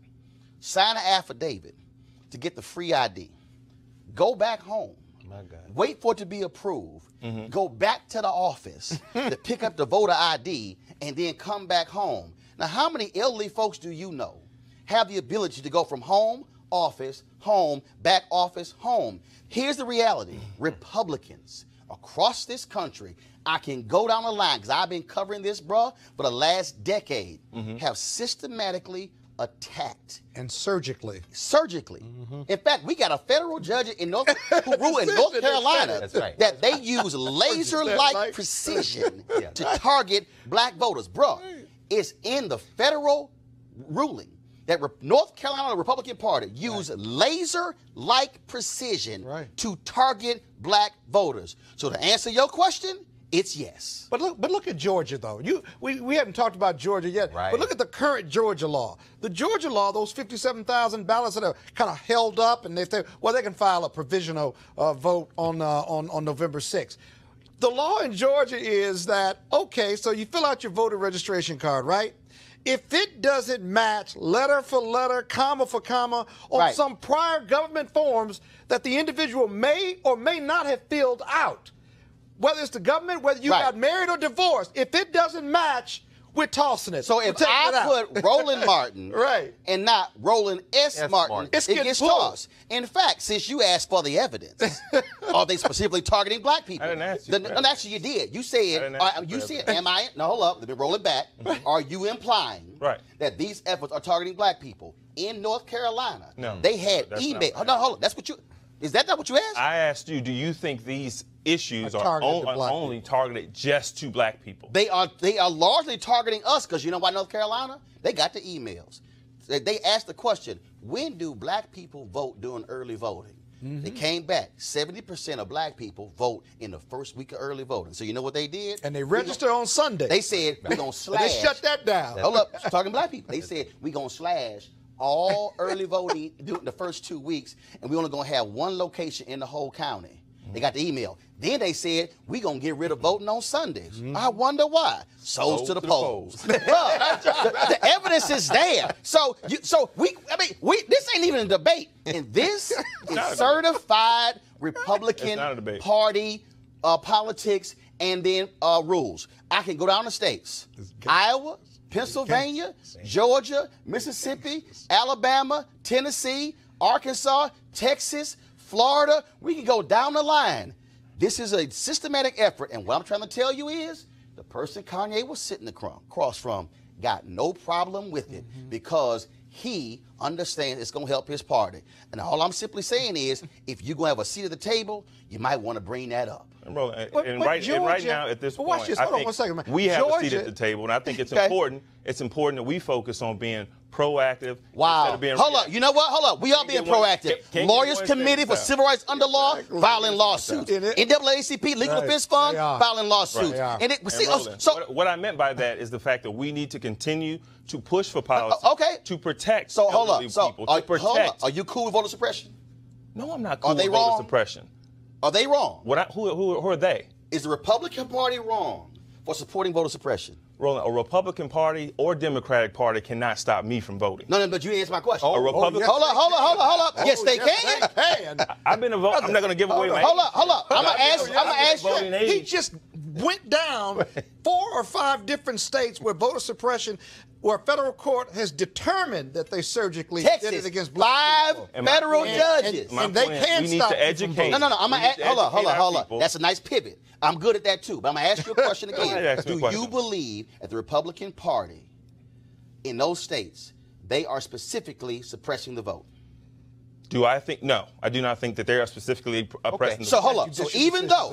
sign an affidavit to get the free ID, go back home, wait for it to be approved, go back to the office to pick up the voter ID, and then come back home. Now, how many elderly folks do you know have the ability to go from home, office, home, back office, home? Here's the reality. Republicans across this country, I can go down the line because I've been covering this, bruh, for the last decade, have systematically attacked. And surgically. In fact, we got a federal judge in North Carolina that they use laser-like precision to target black voters. Bruh, it's in the federal ruling that North Carolina Republican Party used laser-like precision to target black voters. So to answer your question, it's yes. But look at Georgia, though. We haven't talked about Georgia yet. But look at the current Georgia law. The Georgia law, those 57,000 ballots that are kind of held up, and they can file a provisional vote on November 6th. The law in Georgia is that, okay, so you fill out your voter registration card, right? If it doesn't match letter for letter, comma for comma, on some prior government forms that the individual may or may not have filled out, whether it's the government, whether you got married or divorced, if it doesn't match, we're tossing it. So if I put Roland Martin and not Roland S. Martin, it gets tossed. In fact, since you asked for the evidence, are they specifically targeting black people? I didn't ask you. No, actually, you did. You said, am I? No, hold up. Let me roll it back. Are you implying that these efforts are targeting black people in North Carolina? No. They had email. No, hold up. That's what you. Is that not what you asked? I asked you, do you think these issues are only targeted just to black people? They are largely targeting us because you know why North Carolina? They got the emails. They asked the question, when do black people vote during early voting? They came back. 70% of black people vote in the first week of early voting. So you know what they did? And they register on Sunday. They said, we're going to slash. They shut that down. Hold up. Talking black people. They said, we're going to slash all early voting during the first 2 weeks, and we're only going to have one location in the whole county. They got the email. Then they said, we're going to get rid of voting on Sundays. I wonder why. Souls to the polls. the evidence is there. So this ain't even a debate. And this is certified Republican Party politics and then rules. I can go down the states. Iowa, Pennsylvania, Georgia, Mississippi, Alabama, Tennessee, Arkansas, Texas, Florida. We can go down the line. This is a systematic effort, and what I'm trying to tell you is the person Kanye was sitting across from got no problem with it because he understands it's going to help his party. And all I'm simply saying is if you're going to have a seat at the table, you might want to bring that up. And right now, at this point, I think we have a seat at the table, and I think it's important. It's important that we focus on being proactive. Wow. Instead of being Hold up. You know what? Hold up. We are being proactive. Lawyers Committee for Civil Rights under law filing lawsuits. NAACP Legal Defense Fund filing lawsuits. And what I meant by that is the fact that we need to continue to push for policy to protect elderly people. Hold up. Are you cool with voter suppression? No, I'm not cool with voter suppression. Are they wrong? Who are they? Is the Republican Party wrong for supporting voter suppression? Roland, a Republican Party or Democratic Party cannot stop me from voting. No, but you answered my question. A Republican. Hold up. Yes, they can. I've been a vote. I'm not going to give away my. Hold up. I'm gonna ask you. He just went down 4 or 5 different states where voter suppression, where a federal court has determined that they surgically did it against black people. 5 federal judges. And they can we stop need to educate. it. No. I'm gonna hold up. That's a nice pivot. I'm good at that too. But I'm gonna ask you a question again. Do you believe that the Republican Party in those states, they are specifically suppressing the vote? Do I think? No, I do not think that they are specifically oppressing the vote. So hold up. So even though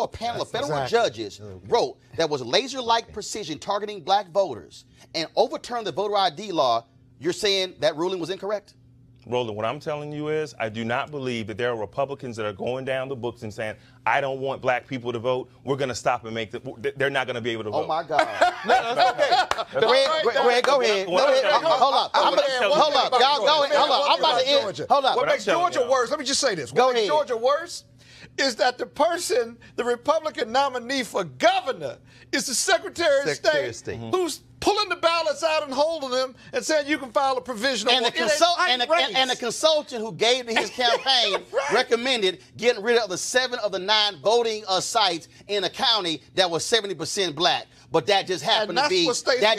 a panel of federal judges wrote that was laser-like precision targeting black voters and overturned the voter ID law, you're saying that ruling was incorrect? Roland, what I'm telling you is I do not believe that there are Republicans that are going down the books and saying, I don't want black people to vote. We're going to stop and make they're not going to be able to vote. Oh, my God. No, that's okay. Greg, go ahead. Hold up. Y'all go ahead. Hold up. I'm about to end. Hold up. What makes Georgia worse, let me just say this. What makes Georgia worse is that the Republican nominee for governor is the Secretary of State who's pulling the ballots out and holding them and saying you can file a provisional. And the consultant who gave to his campaign recommended getting rid of the 7 of the 9 voting sites in a county that was 70% black. But that just happened to be that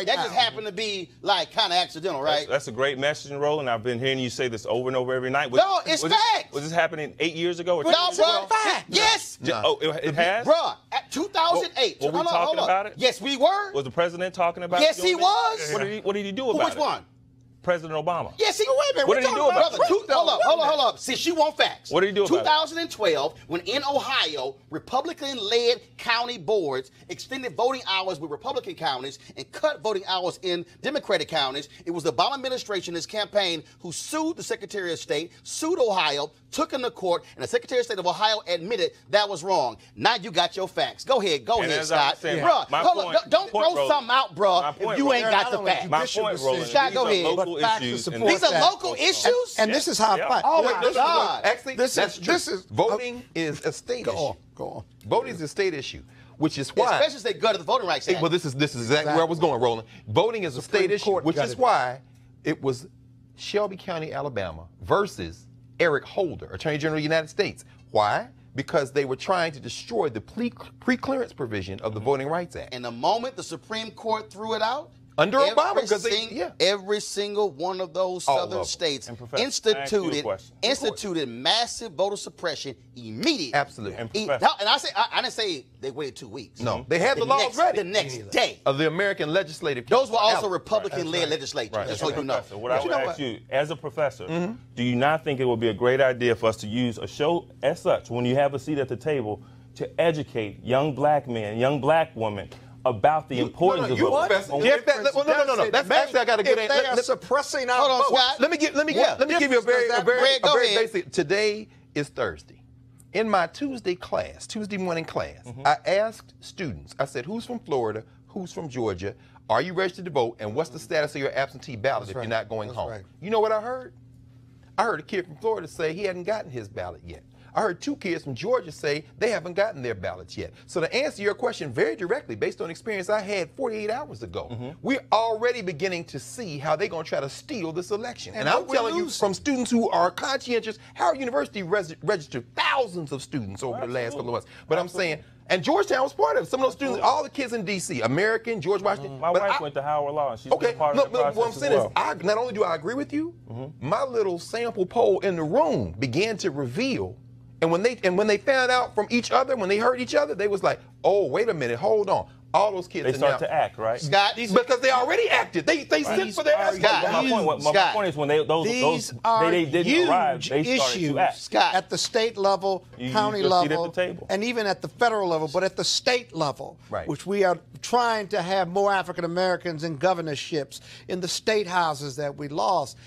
just happened to be like kind of accidental, right? That's a great messaging, Roland. I've been hearing you say this over and over every night. No, it's fact. Was this happening 8 years ago? Or 10 no, years bro. ago? Fact. Yes. Oh, it has? Bro, at 2008. Were we talking about it? Yes, we were. Was the president talking about it? Yes, he was. What did he do about it? Which one? President Obama. Yes, wait a minute. What did he do about it? Hold up. Since you want facts. What did he do about it? 2012, when in Ohio, Republican-led county boards extended voting hours with Republican counties and cut voting hours in Democratic counties, it was the Obama administration, his campaign, who sued the Secretary of State, sued Ohio, took him to court, and the Secretary of State of Ohio admitted that was wrong. Now you got your facts. Go ahead, Scott. Bruh, don't throw something out, bruh, if you ain't got the facts. My point, Roland, Scott, go ahead. These are local issues? And this is how I fight. Oh, my God. Actually, this is voting is a state issue. Go on. Voting is a state issue, which is why. Especially if they go to the Voting Rights Act. Well, this is exactly where I was going, Roland. Voting is a state issue, which is why it was Shelby County, Alabama versus Eric Holder, Attorney General of the United States. Why? Because they were trying to destroy the pre-clearance provision of the Voting Rights Act. And the moment the Supreme Court threw it out, under Obama, because every single one of those southern states instituted massive voter suppression immediately. Absolutely. And I didn't say they waited 2 weeks. No, they had the laws ready. The next day. Of the American legislative. Those were also Republican-led legislatures. Right. Just so you know. What I would ask you, as a professor, do you not think it would be a great idea for us to use a show as such, when you have a seat at the table, to educate young black men, young black women, about the importance of voting? That's actually I got a good answer. They are suppressing our votes. Scott. Let me give you a very basic. Today is Thursday. In my Tuesday morning class, I asked students. I said, "Who's from Florida? Who's from Georgia? Are you registered to vote? And what's the status of your absentee ballot if you're not going home?" Right. You know what I heard? I heard a kid from Florida say he hadn't gotten his ballot yet. I heard 2 kids from Georgia say they haven't gotten their ballots yet. So to answer your question very directly, based on experience I had 48 hours ago, we're already beginning to see how they're going to try to steal this election. And I'm telling you, from students who are conscientious, Howard University registered thousands of students over the last couple of months. But I'm saying, and Georgetown was part of it. Some of those students, all the kids in D.C., American, George Washington. My wife went to Howard Law, and she's been part of the process what I'm saying is, not only do I agree with you, my little sample poll in the room began to reveal. And when they found out from each other, when they heard each other, they was like, "Oh, wait a minute, hold on. All those kids They start to act, right? Scott, because they already acted. They sent for their escort. My point is when those they didn't arrive, they started to act. Scott, at the state level, county level, at the table. and even at the federal level, but at the state level, right, which we are trying to have more African Americans in governorships, in the state houses that we lost.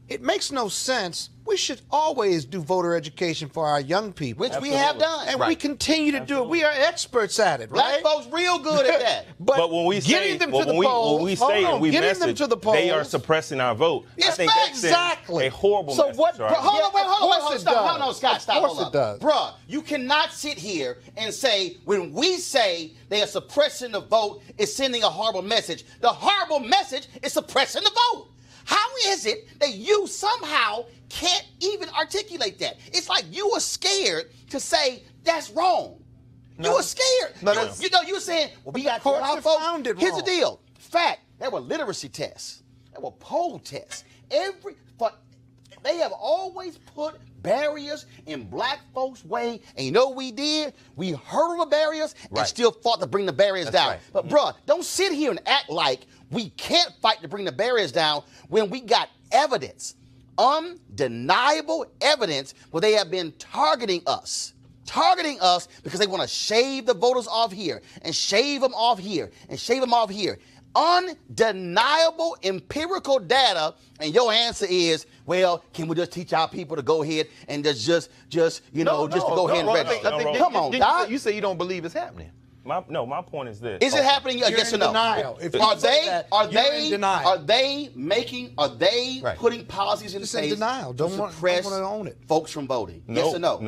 It makes no sense. We should always do voter education for our young people. Which we have done. And we continue to do it. We are experts at it, right? Black folks real good at that. But when we say, them to the polls, when we say and we getting them message, to the polls, they are suppressing our vote. Yes, I think that's exactly. a horrible so message. what? Right? Hold on, stop. No, Scott, stop. Of course it does. Bruh, you cannot sit here and say, when we say they are suppressing the vote, it's sending a horrible message. The horrible message is suppressing the vote. How is it that you somehow can't even articulate that? It's like you were scared to say that's wrong. No. You were scared. You were saying, well, we got to tell our folks. Here's the deal. Fact, there were literacy tests. There were poll tests. They have always put barriers in black folks' way. And you know what we did? We hurdled the barriers and still fought to bring the barriers down. Right. But, bruh, don't sit here and act like we can't fight to bring the barriers down when we got evidence, undeniable evidence, where they have been targeting us because they want to shave the voters off here and shave them off here and shave them off here. Undeniable empirical data, and your answer is, well, can we just teach our people to go ahead and just go ahead and register? Come on, Doc. You say you don't believe it's happening. My point is this. Is it happening? Yes or no? Denial. Are they putting policies in place denial. to suppress own it. folks from voting? Yes or no?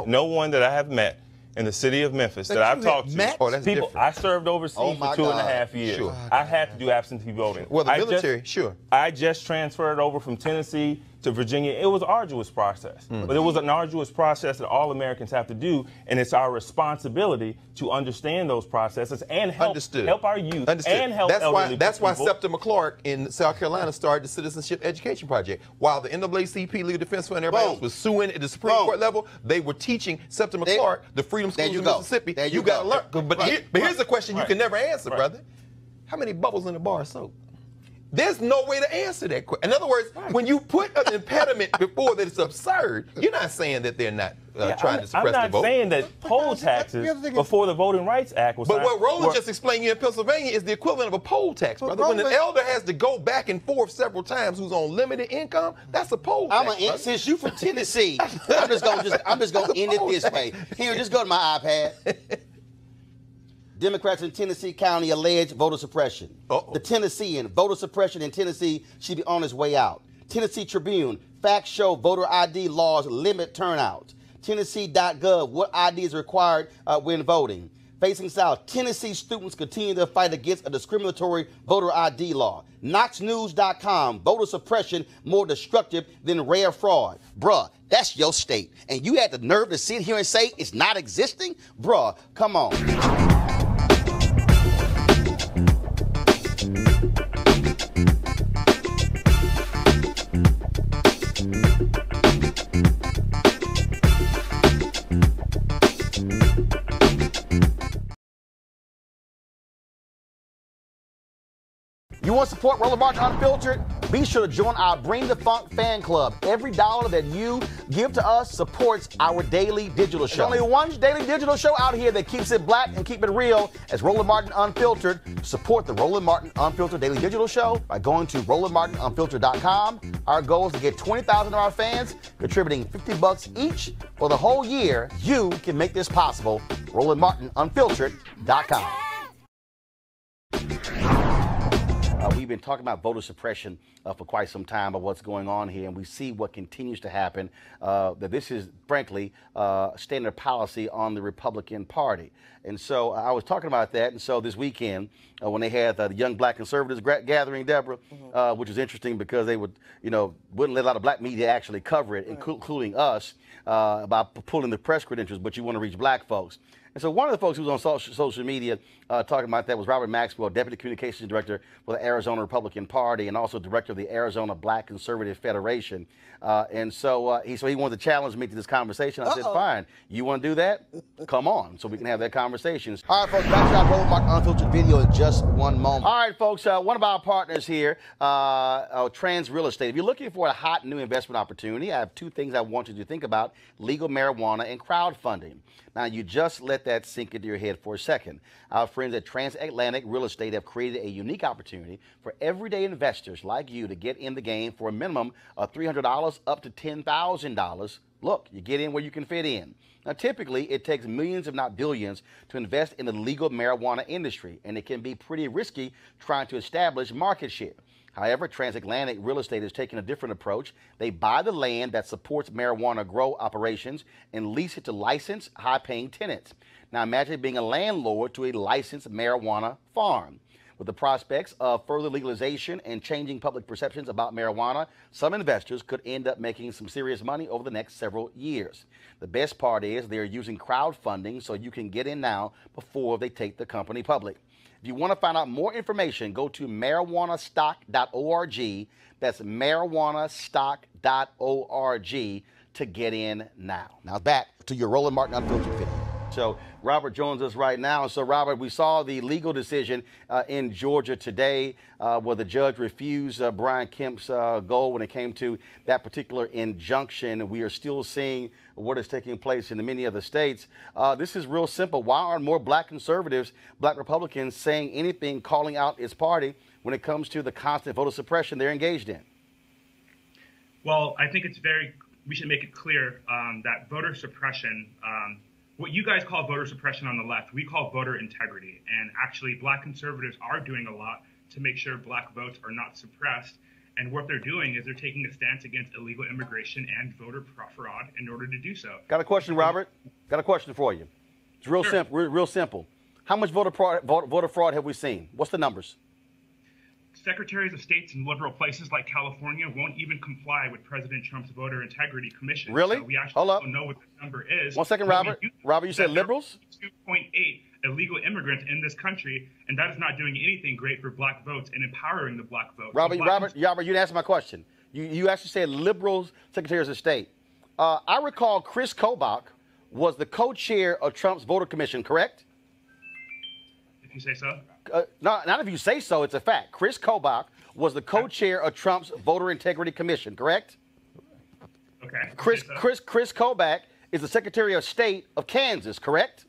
No one that I have met in the city of Memphis that I've talked to. Oh, that's people. different. I served overseas for 2.5 years. Sure. I had to do absentee voting. Well, the military, sure. I just transferred over from Tennessee to Virginia. It was an arduous process, but it was an arduous process that all Americans have to do, and it's our responsibility to understand those processes and help our youth and help elderly people. That's why Septima Clarke in South Carolina started the Citizenship Education Project. While the NAACP, Legal Defense Fund, and everybody else was suing at the Supreme Court level, they were teaching Septima Clarke, the Freedom Schools in Mississippi. You got to learn. But here's the question you can never answer, brother. How many bubbles in the bar of soap? There's no way to answer that question. In other words, when you put an impediment before that it's absurd, you're not saying that they're not trying to suppress the vote. I'm not saying that poll taxes before the Voting Rights Act was signed. But what Roland just explained you in Pennsylvania is the equivalent of a poll tax, brother. When an elder has to go back and forth several times who's on limited income, that's a poll tax. Since you from Tennessee, I'm just gonna end it this way. Here, just go to my iPad. Democrats in Tennessee County allege voter suppression. The Tennessean, voter suppression in Tennessee should be on its way out. Tennessee Tribune, facts show voter ID laws limit turnout. Tennessee.gov, what ID is required when voting. Facing South, Tennessee students continue to fight against a discriminatory voter ID law. KnoxNews.com, voter suppression more destructive than rare fraud. Bruh, that's your state. And you had the nerve to sit here and say it's not existing? Bruh, come on. You want to support Roland Martin Unfiltered? Be sure to join our Bring the Funk fan club. Every dollar that you give to us supports our daily digital show. There's only one daily digital show out here that keeps it black and keep it real as Roland Martin Unfiltered. Support the Roland Martin Unfiltered daily digital show by going to RolandMartinUnfiltered.com. Our goal is to get 20,000 of our fans contributing $50 each for the whole year. You can make this possible. RolandMartinUnfiltered.com. We've been talking about voter suppression for quite some time about what's going on here, and we see what continues to happen, that this is, frankly, standard policy on the Republican Party. And so I was talking about that, and so this weekend, when they had the Young Black Conservatives gathering, Deborah, which was interesting because they wouldn't let a lot of black media actually cover it, including us, about pulling the press credentials, but you want to reach black folks. And so one of the folks who was on social media talking about that was Robert Maxwell, Deputy Communications Director for the Arizona Republican Party and also Director of the Arizona Black Conservative Federation. And so he wanted to challenge me to this conversation. I said, fine. You want to do that? Come on, so we can have that conversation. All right, folks, back to our Roland Martin Unfiltered video in just one moment. All right, folks, one of our partners here, Trans Real Estate. If you're looking for a hot new investment opportunity, I have two things I want you to think about: legal marijuana and crowdfunding. Now, you just let that sink into your head for a second. Our friends at Transatlantic Real Estate have created a unique opportunity for everyday investors like you to get in the game for a minimum of $300 up to $10,000. Look, you get in where you can fit in. Now, typically, it takes millions, if not billions, to invest in the legal marijuana industry, and it can be pretty risky trying to establish market share. However, Transatlantic Real Estate is taking a different approach. They buy the land that supports marijuana grow operations and lease it to licensed, high-paying tenants. Now, imagine being a landlord to a licensed marijuana farm. With the prospects of further legalization and changing public perceptions about marijuana, some investors could end up making some serious money over the next several years. The best part is they're using crowdfunding so you can get in now before they take the company public. If you want to find out more information, go to marijuanastock.org. That's marijuanastock.org to get in now. Now back to your Roland Martin Unfiltered video. So Robert joins us right now. So Robert, we saw the legal decision in Georgia today where the judge refused Brian Kemp's goal when it came to that particular injunction. We are still seeing what is taking place in many other states. This is real simple. Why aren't more black conservatives, black Republicans saying anything, calling out its party when it comes to the constant voter suppression they're engaged in? Well, I think we should make it clear that voter suppression, what you guys call voter suppression on the left, we call voter integrity. And actually, black conservatives are doing a lot to make sure black votes are not suppressed. And what they're doing is they're taking a stance against illegal immigration and voter fraud in order to do so. Got a question, Robert? Got a question for you. It's real simple. Real simple. How much voter fraud have we seen? What's the numbers? Secretaries of states in liberal places like California won't even comply with President Trump's voter integrity commission. Really? So we actually don't know what the number is. 1 second, Robert. Robert, you said liberals? 2.8 illegal immigrants in this country, and that is not doing anything great for black votes and empowering the black vote. Robert, you didn't answer my question. You actually said liberals, secretaries of state. I recall Chris Kobach was the co-chair of Trump's voter commission, correct? If you say so. Not if you say so, it's a fact. Chris Kobach was the co-chair of Trump's voter integrity commission, correct? Okay. Chris Kobach is the Secretary of State of Kansas, correct?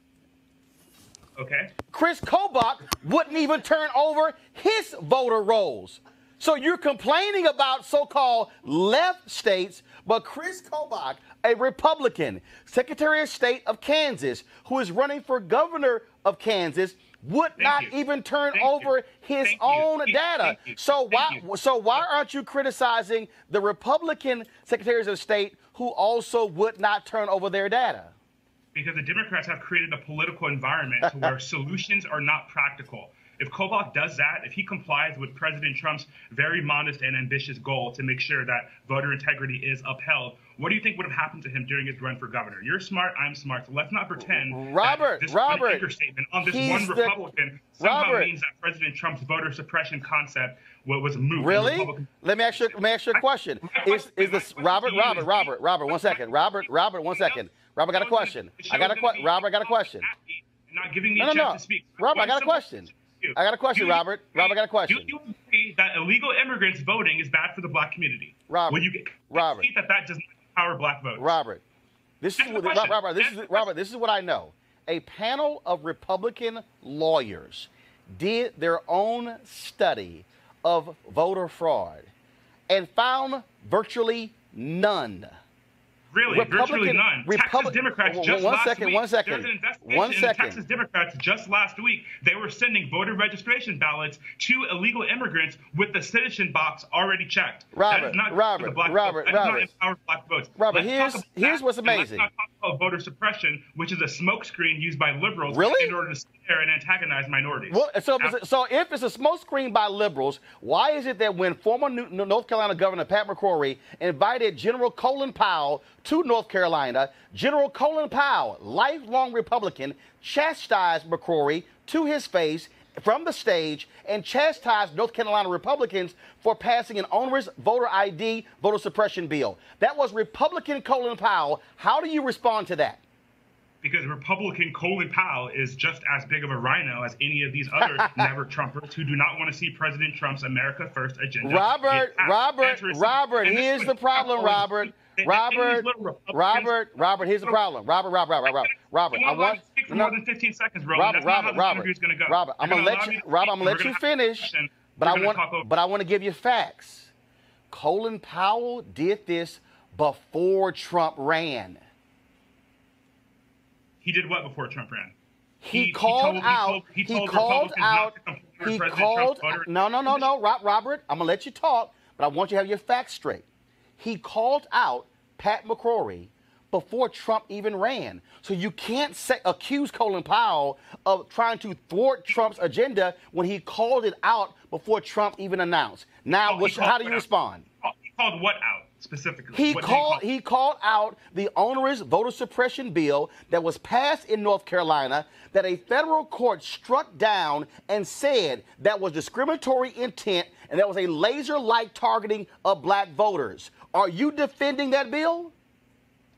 Okay. Chris Kobach wouldn't even turn over his voter rolls. So you're complaining about so-called left states, but Chris Kobach, a Republican, Secretary of State of Kansas, who is running for governor of Kansas, would not even turn over his own data. So why aren't you criticizing the Republican secretaries of state who also would not turn over their data? Because the Democrats have created a political environment to where solutions are not practical. If Kobach does that, if he complies with President Trump's very modest and ambitious goal to make sure that voter integrity is upheld, what do you think would have happened to him during his run for governor? You're smart, I'm smart, so let's not pretend that this one anchor statement on this one Republican somehow means that President Trump's voter suppression concept was moved. Really? Let me ask you a question. Is this Robert, 1 second. Robert, 1 second. Robert got a question. Robert got a question. Not giving me a chance to speak. Robert, I got a question. Robert. Robert, I got a question. Do you agree that illegal immigrants voting is bad for the black community? Robert. Will you see that does not empower black votes? Robert, this is what I know. A panel of Republican lawyers did their own study of voter fraud and found virtually none. Really, virtually none. Texas Democrats just last week. There's an investigation in the Texas Democrats just last week. They were sending voter registration ballots to illegal immigrants with the citizen box already checked. Robert, that is not empower black votes. Robert, here's what's amazing. called voter suppression, which is a smokescreen used by liberals in order to scare and antagonize minorities. Well, so if it's a smokescreen by liberals, why is it that when former North Carolina Governor Pat McCrory invited General Colin Powell to North Carolina, General Colin Powell, lifelong Republican, chastised McCrory to his face from the stage and chastised North Carolina Republicans for passing an onerous voter ID, voter suppression bill? That was Republican Colin Powell. How do you respond to that? Because Republican Colin Powell is just as big of a rhino as any of these other never Trumpers who do not want to see President Trump's America First agenda. Robert, here's the problem, Robert. Robert, here's the problem. Robert, I want for more than 15 seconds, Roland. Robert, I'm gonna let you finish, but I want to give you facts. Colin Powell did this before Trump ran. He did what before Trump ran? No, Robert, I'm gonna let you talk, but I want you to have your facts straight. He called out Pat McCrory before Trump even ran. So you can't accuse Colin Powell of trying to thwart Trump's agenda when he called it out before Trump even announced. Now, how do you respond? He called what out specifically? He called out the onerous voter suppression bill that was passed in North Carolina that a federal court struck down and said that was discriminatory intent and that was a laser-like targeting of black voters. Are you defending that bill?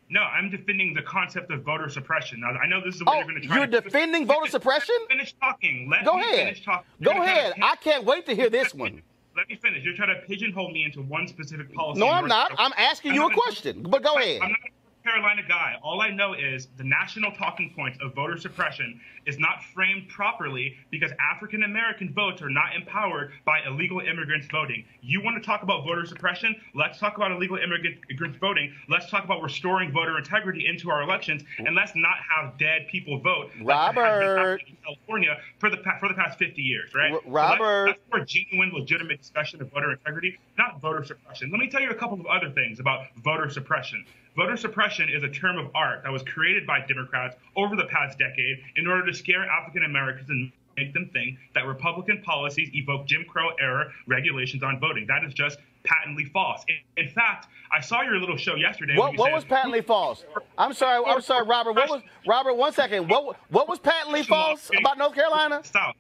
No, I'm defending the concept of voter suppression. Now, I know this is what you're going to try. You're defending voter suppression? Finish talking. Go ahead. Go ahead. I can't wait to hear this one. Let me finish. You're trying to pigeonhole me into one specific policy. No, I'm not. I'm asking you a question, but go ahead. I'm not a Carolina guy. All I know is the national talking points of voter suppression is not framed properly because African American votes are not empowered by illegal immigrants voting. You want to talk about voter suppression? Let's talk about illegal immigrants voting. Let's talk about restoring voter integrity into our elections, and let's not have dead people vote. Robert, in California for the past 50 years, right? Robert, that's for a genuine, legitimate discussion of voter integrity, not voter suppression. Let me tell you a couple of other things about voter suppression. Voter suppression is a term of art that was created by Democrats over the past decade in order to scare African Americans and make them think that Republican policies evoke Jim Crow-era regulations on voting. That is just patently false. In fact, I saw your little show yesterday. What was patently false? I'm sorry, Robert. Robert, 1 second. What was patently false about North Carolina? Stop.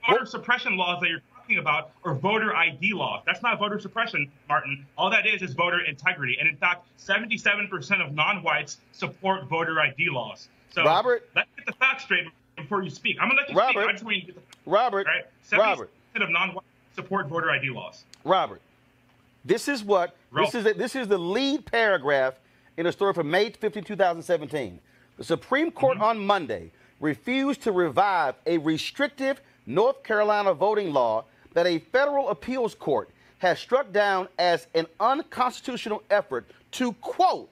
Voter suppression laws that you're talking about are voter ID laws. That's not voter suppression, Martin. All that is voter integrity. And in fact, 77% of non-whites support voter ID laws. So Robert, let's get the facts straight before you speak. I'm gonna let you speak. I just want you to get the facts. Robert, right? 77% of non-whites support voter ID laws. Robert, this is the lead paragraph in a story from May 15, 2017. The Supreme Court on Monday refused to revive a restrictive North Carolina voting law that a federal appeals court has struck down as an unconstitutional effort to, quote,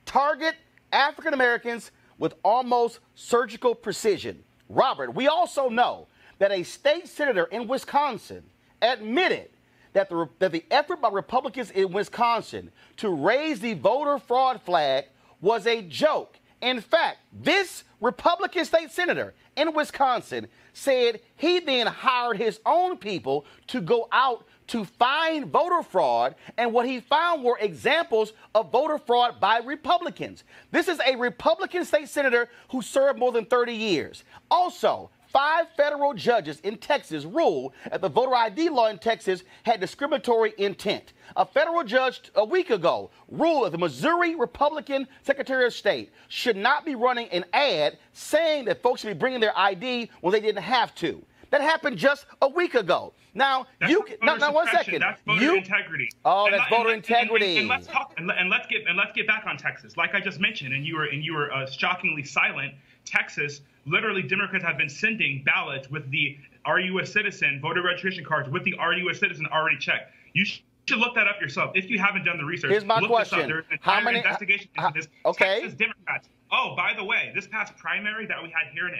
target African Americans with almost surgical precision. Robert, we also know that a state senator in Wisconsin admitted that the effort by Republicans in Wisconsin to raise the voter fraud flag was a joke. In fact, this Republican state senator in Wisconsin said he then hired his own people to go out to find voter fraud, and what he found were examples of voter fraud by Republicans. This is a Republican state senator who served more than 30 years. Also, 5 federal judges in Texas ruled that the voter ID law in Texas had discriminatory intent. A federal judge a week ago ruled that the Missouri Republican Secretary of State should not be running an ad saying that folks should be bringing their ID when they didn't have to. That happened just a week ago. Now, that's you can, now 1 second. That's voter integrity. Oh, that's voter integrity. And let's talk. And let's get back on Texas. Like I just mentioned, and you were shockingly silent. Texas, literally, Democrats have been sending ballots with the "Are you a citizen?" voter registration cards with the "Are you a citizen?" already checked. You should look that up yourself if you haven't done the research. Here's my question: There's an entire investigation into this. Okay. Texas Democrats. Oh, by the way, this past primary that we had here in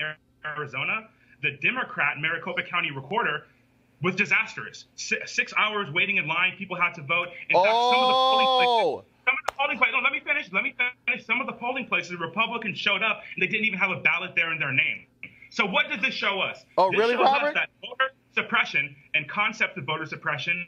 Arizona, the Democrat Maricopa County recorder was disastrous. 6 hours waiting in line. People had to vote. In fact, some of the polling places some of the polling places. No, let me finish. Some of the polling places, Republicans showed up and they didn't even have a ballot there in their name. So what does this show us? Oh, this really, shows Robert? Us that voter suppression and concept of voter suppression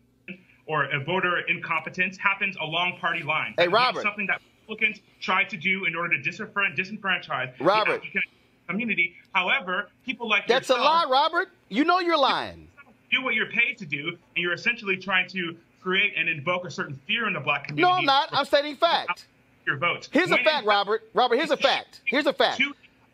or a voter incompetence happens along party lines. Hey, It's Robert. not something that Republicans try to do in order to disenfranchise Robert. the African community. However, people like That's yourself a lie, Robert. You know you're lying. do what you're paid to do, and you're essentially trying to create and invoke a certain fear in the black community. No, I'm not. I'm stating fact. Your votes. Here's a fact, Robert. Robert, here's a fact. Here's a fact.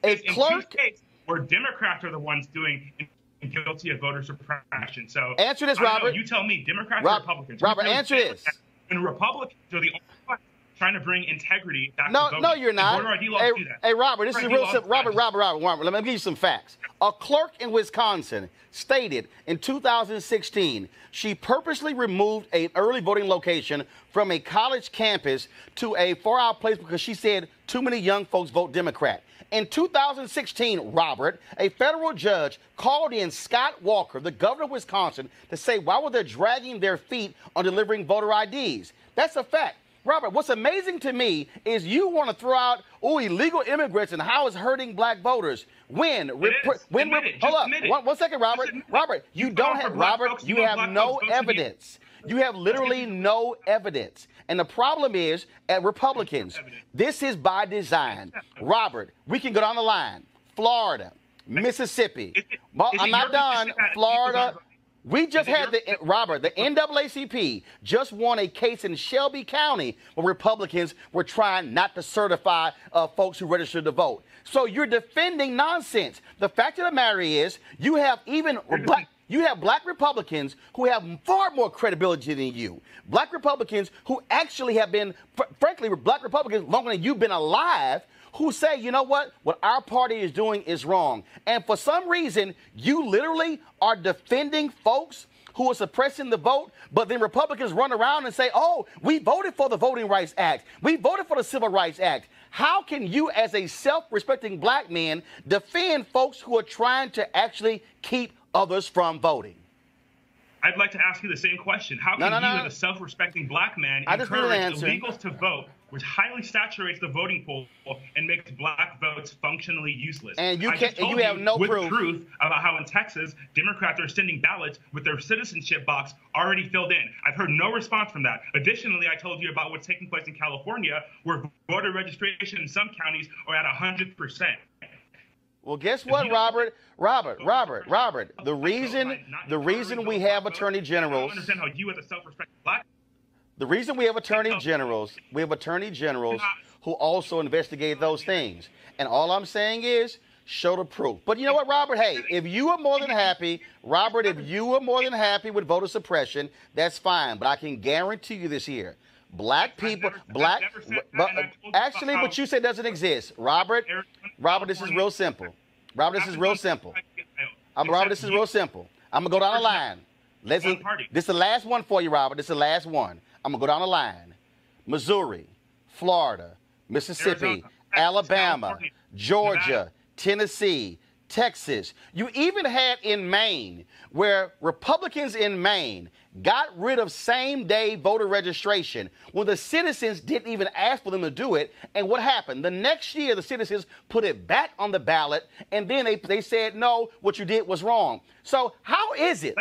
A In clerk. 2 states where Democrats are the ones doing and guilty of voter suppression. So Answer this, I don't know, Robert. You tell me, Democrats or Republicans? Robert, answer this. And Republicans are the only ones trying to bring integrity back to No, voting. no, you're And not. voter ID laws Hey, do that. hey, Robert, this is Voter ID real laws simple. do that. Robert, let me give you some facts. A clerk in Wisconsin stated in 2016 she purposely removed an early voting location from a college campus to a far-out place because she said too many young folks vote Democrat. In 2016, Robert, a federal judge called in Scott Walker, the governor of Wisconsin, to say why were they dragging their feet on delivering voter IDs. That's a fact. Robert, what's amazing to me is you want to throw out, illegal immigrants and how it's hurting black voters. Hold up. One second, Robert. Robert, you don't have, Robert, you have no evidence. You have literally no evidence. And the problem is, at Republicans, this is by design. Robert, we can go down the line. Florida, Mississippi. I'm not done. Florida. We just had the NAACP just won a case in Shelby County where Republicans were trying not to certify folks who registered to vote. So you're defending nonsense. The fact of the matter is you have black Republicans who have far more credibility than you. Black Republicans who actually have been, frankly, black Republicans longer than you've been alive, who say, you know what our party is doing is wrong. And for some reason, you literally are defending folks who are suppressing the vote, but then Republicans run around and say, oh, we voted for the Voting Rights Act. We voted for the Civil Rights Act. How can you, as a self-respecting black man, defend folks who are trying to actually keep others from voting? I'd like to ask you the same question. How can you, as a self-respecting black man, encourage illegals to vote, which highly saturates the voting pool and makes black votes functionally useless? And you have no proof. Truth about how in Texas, Democrats are sending ballots with their citizenship box already filled in. I've heard no response from that. Additionally, I told you about what's taking place in California, where voter registration in some counties are at 100%. Well, guess what, Robert? The reason we have attorney generals. I don't understand how you, as a self-respecting black. The reason we have attorney generals who also investigate those things. And all I'm saying is, show the proof. But you know what, Robert? Hey, if you are more than happy, with voter suppression, that's fine. But I can guarantee you this here. But you said doesn't exist. Robert, this is real simple. This is real simple. I'm going to go down the line. This is the last one for you, Robert. This is the last one. I'm going to go down the line. Missouri, Florida, Mississippi, Alabama, Georgia, Tennessee, Texas. You even had in Maine, where Republicans in Maine got rid of same-day voter registration when the citizens didn't even ask for them to do it. And what happened? The next year, the citizens put it back on the ballot, and then they said, no, what you did was wrong. So how is it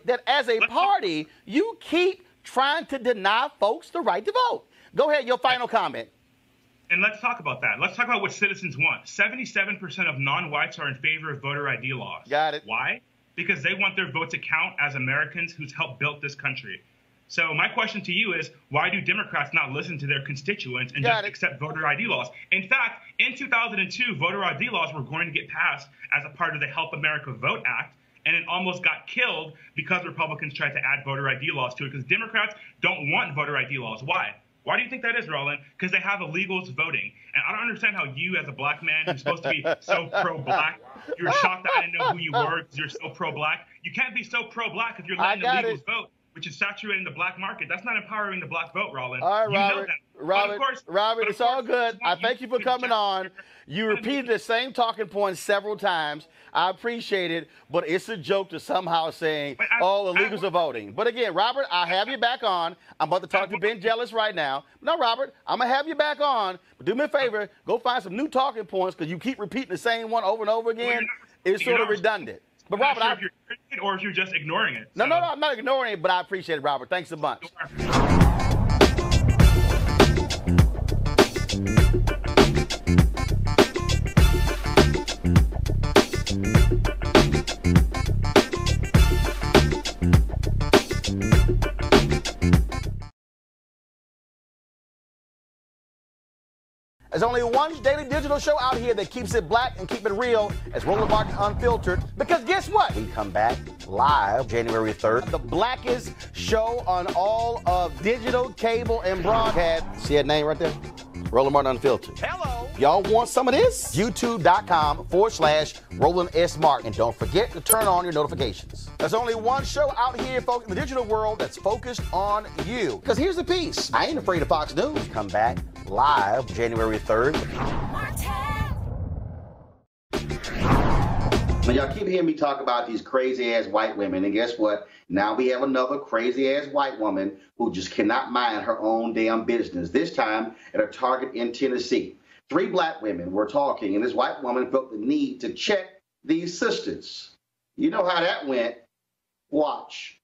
that as a party, you keep trying to deny folks the right to vote? Go ahead, your final comment. And let's talk about that. Let's talk about what citizens want. 77% of non-whites are in favor of voter ID laws. Got it. Why? Because they want their vote to count as Americans who's helped build this country. So my question to you is, why do Democrats not listen to their constituents and just accept voter ID laws? In fact, in 2002, voter ID laws were going to get passed as a part of the Help America Vote Act, and it almost got killed because Republicans tried to add voter ID laws to it, because Democrats don't want voter ID laws. Why? Why do you think that is, Roland? Because they have illegals voting. And I don't understand how you, as a black man who's supposed to be so pro-black, you're shocked that I didn't know who you were because you're so pro-black. You can't be so pro-black if you're letting illegals vote. which is saturating the black market. That's not empowering the black vote, Roland. All right, You know Robert. that. Robert, it's all good. I thank you for coming on. You repeated the same talking points several times. I appreciate it, but it's a joke to somehow saying, illegals are voting. But again, Robert, I have you back on. I'm about to talk to Ben Jealous right now. No, Robert, I'm going to have you back on. But do me a favor, go find some new talking points because you keep repeating the same one over and over again. It's sort of redundant. But Robert, I'm not sure if you're or if you're just ignoring it. No, I'm not ignoring it, but I appreciate it, Robert. Thanks a bunch. There's only one daily digital show out here that keeps it black and keep it real as Roland Martin Unfiltered. Because guess what? We come back live January 3rd. The blackest show on all of digital, cable, and broadcast. See that name right there? Roland Martin Unfiltered. Hello. Y'all want some of this? YouTube.com/Roland S. Martin. And don't forget to turn on your notifications. There's only one show out here, folks, in the digital world that's focused on you. Because here's the piece. I ain't afraid of Fox News. We come back live January 3rd. Now, y'all keep hearing me talk about these crazy-ass white women, and guess what? Now we have another crazy-ass white woman who just cannot mind her own damn business, this time at a Target in Tennessee. 3 black women were talking, and this white woman felt the need to check these sisters. You know how that went. Watch.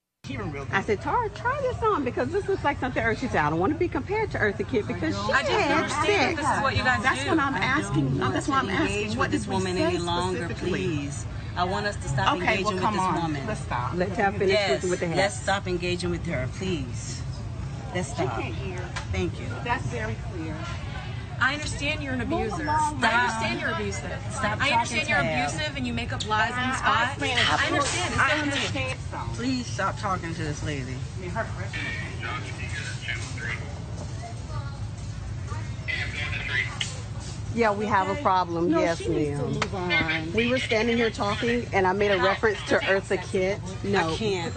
I said, Tara, try this on because this looks like something Eartha said. I don't want to be compared to Eartha Kitt because she had sex. This is what you guys That's do. what I'm asking. That's why I'm asking. What this woman any longer, please. I want us to stop engaging with this woman. Let's stop. Let's have finish with the hat. Let's stop engaging with her, please. Let's stop. She can't hear. Thank you. That's very clear. I understand you're an abuser. I understand you're abusive. I understand you're abusive and you make up lies on the spot. I understand. It's still understand. Please stop talking to this lady. I mean, her question. Yeah, we have a problem. Yes, ma'am. We were standing here talking, and I made a reference to Eartha Kitt. No, I can't.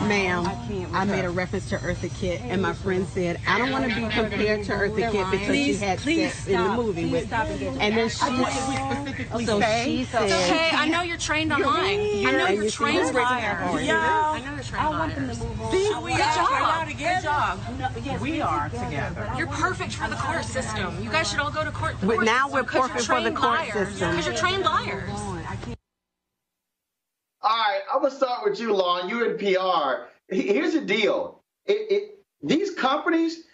Ma'am, I made a reference to Eartha Kitt, and my friend said, I don't want to be compared to Eartha Kitt because she had sex in the movie with. And then she said, hey, I know you're trained on lying. I know you're trained on lying. I know you're trained on lying. Good job. We are together. You're perfect for the court system. You guys should all go to court. Now we're perfect for the court system. Because you're trained liars. All right, I'm going to start with you, Lon. You're in PR. Here's the deal. These companies,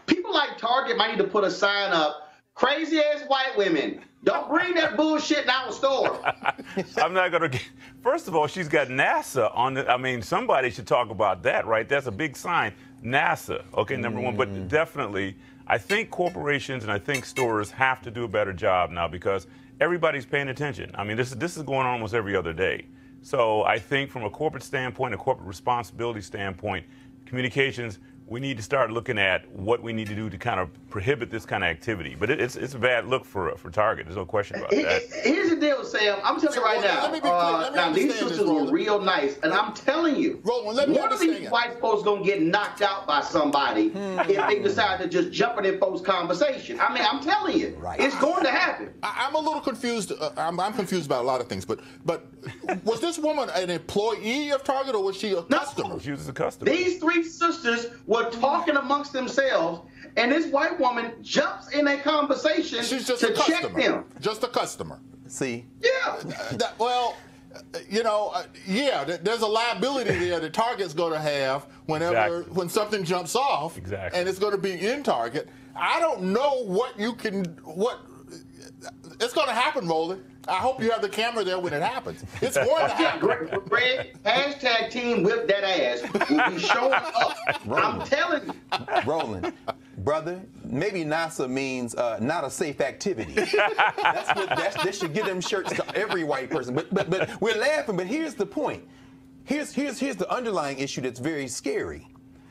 people like Target might need to put a sign up, crazy-ass white women. Don't bring that bullshit in our store. I'm not going to. First of all, she's got NASA on it. I mean, somebody should talk about that, right? That's a big sign. NASA. Okay, number one. But definitely, I think corporations and I think stores have to do a better job now because everybody's paying attention. I mean, this is going on almost every other day. So I think from a corporate standpoint, a corporate responsibility standpoint, communications, we need to start looking at what we need to do to kind of prohibit this kind of activity. But it's a bad look for Target. There's no question about that. Here's the deal, Sam. I'm telling you right now. Now, these sisters were real nice. And I'm telling you, one of these white folks going to get knocked out by somebody if they decide to just jump in their folks' conversation. I mean, I'm telling you, it's going to happen. I'm a little confused. I'm confused about a lot of things. But was this woman an employee of Target or was she a customer? She was a customer. These 3 sisters were talking amongst themselves, and this white woman jumps in a conversation to check them. Just a customer. See? Yeah. There's a liability there that Target's going to have when something jumps off, and it's going to be in Target. I don't know what it's going to happen, Roland. I hope you have the camera there when it happens. It's going to happen. Greg, hashtag team whip that ass will be showing up. I'm telling you. Roland, brother, maybe NASA means not a safe activity. They should give them shirts to every white person. But we're laughing, but here's the point. Here's the underlying issue that's very scary.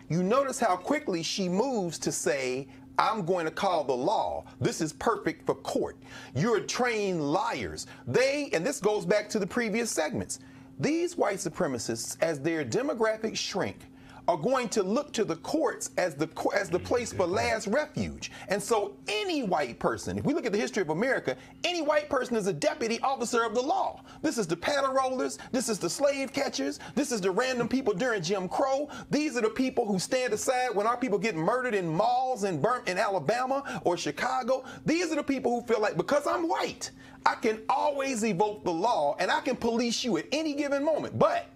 You notice how quickly she moves to say, I'm going to call the law. This is perfect for court. You're trained liars. And this goes back to the previous segments, these white supremacists, as their demographics shrink, are going to look to the courts as the place for last refuge. And so any white person, if we look at the history of America, any white person is a deputy officer of the law. This is the paddle rollers, this is the slave catchers, this is the random people during Jim Crow. These are the people who stand aside when our people get murdered in malls and burnt in Alabama or Chicago. These are the people who feel like, because I'm white, I can always evoke the law and I can police you at any given moment. But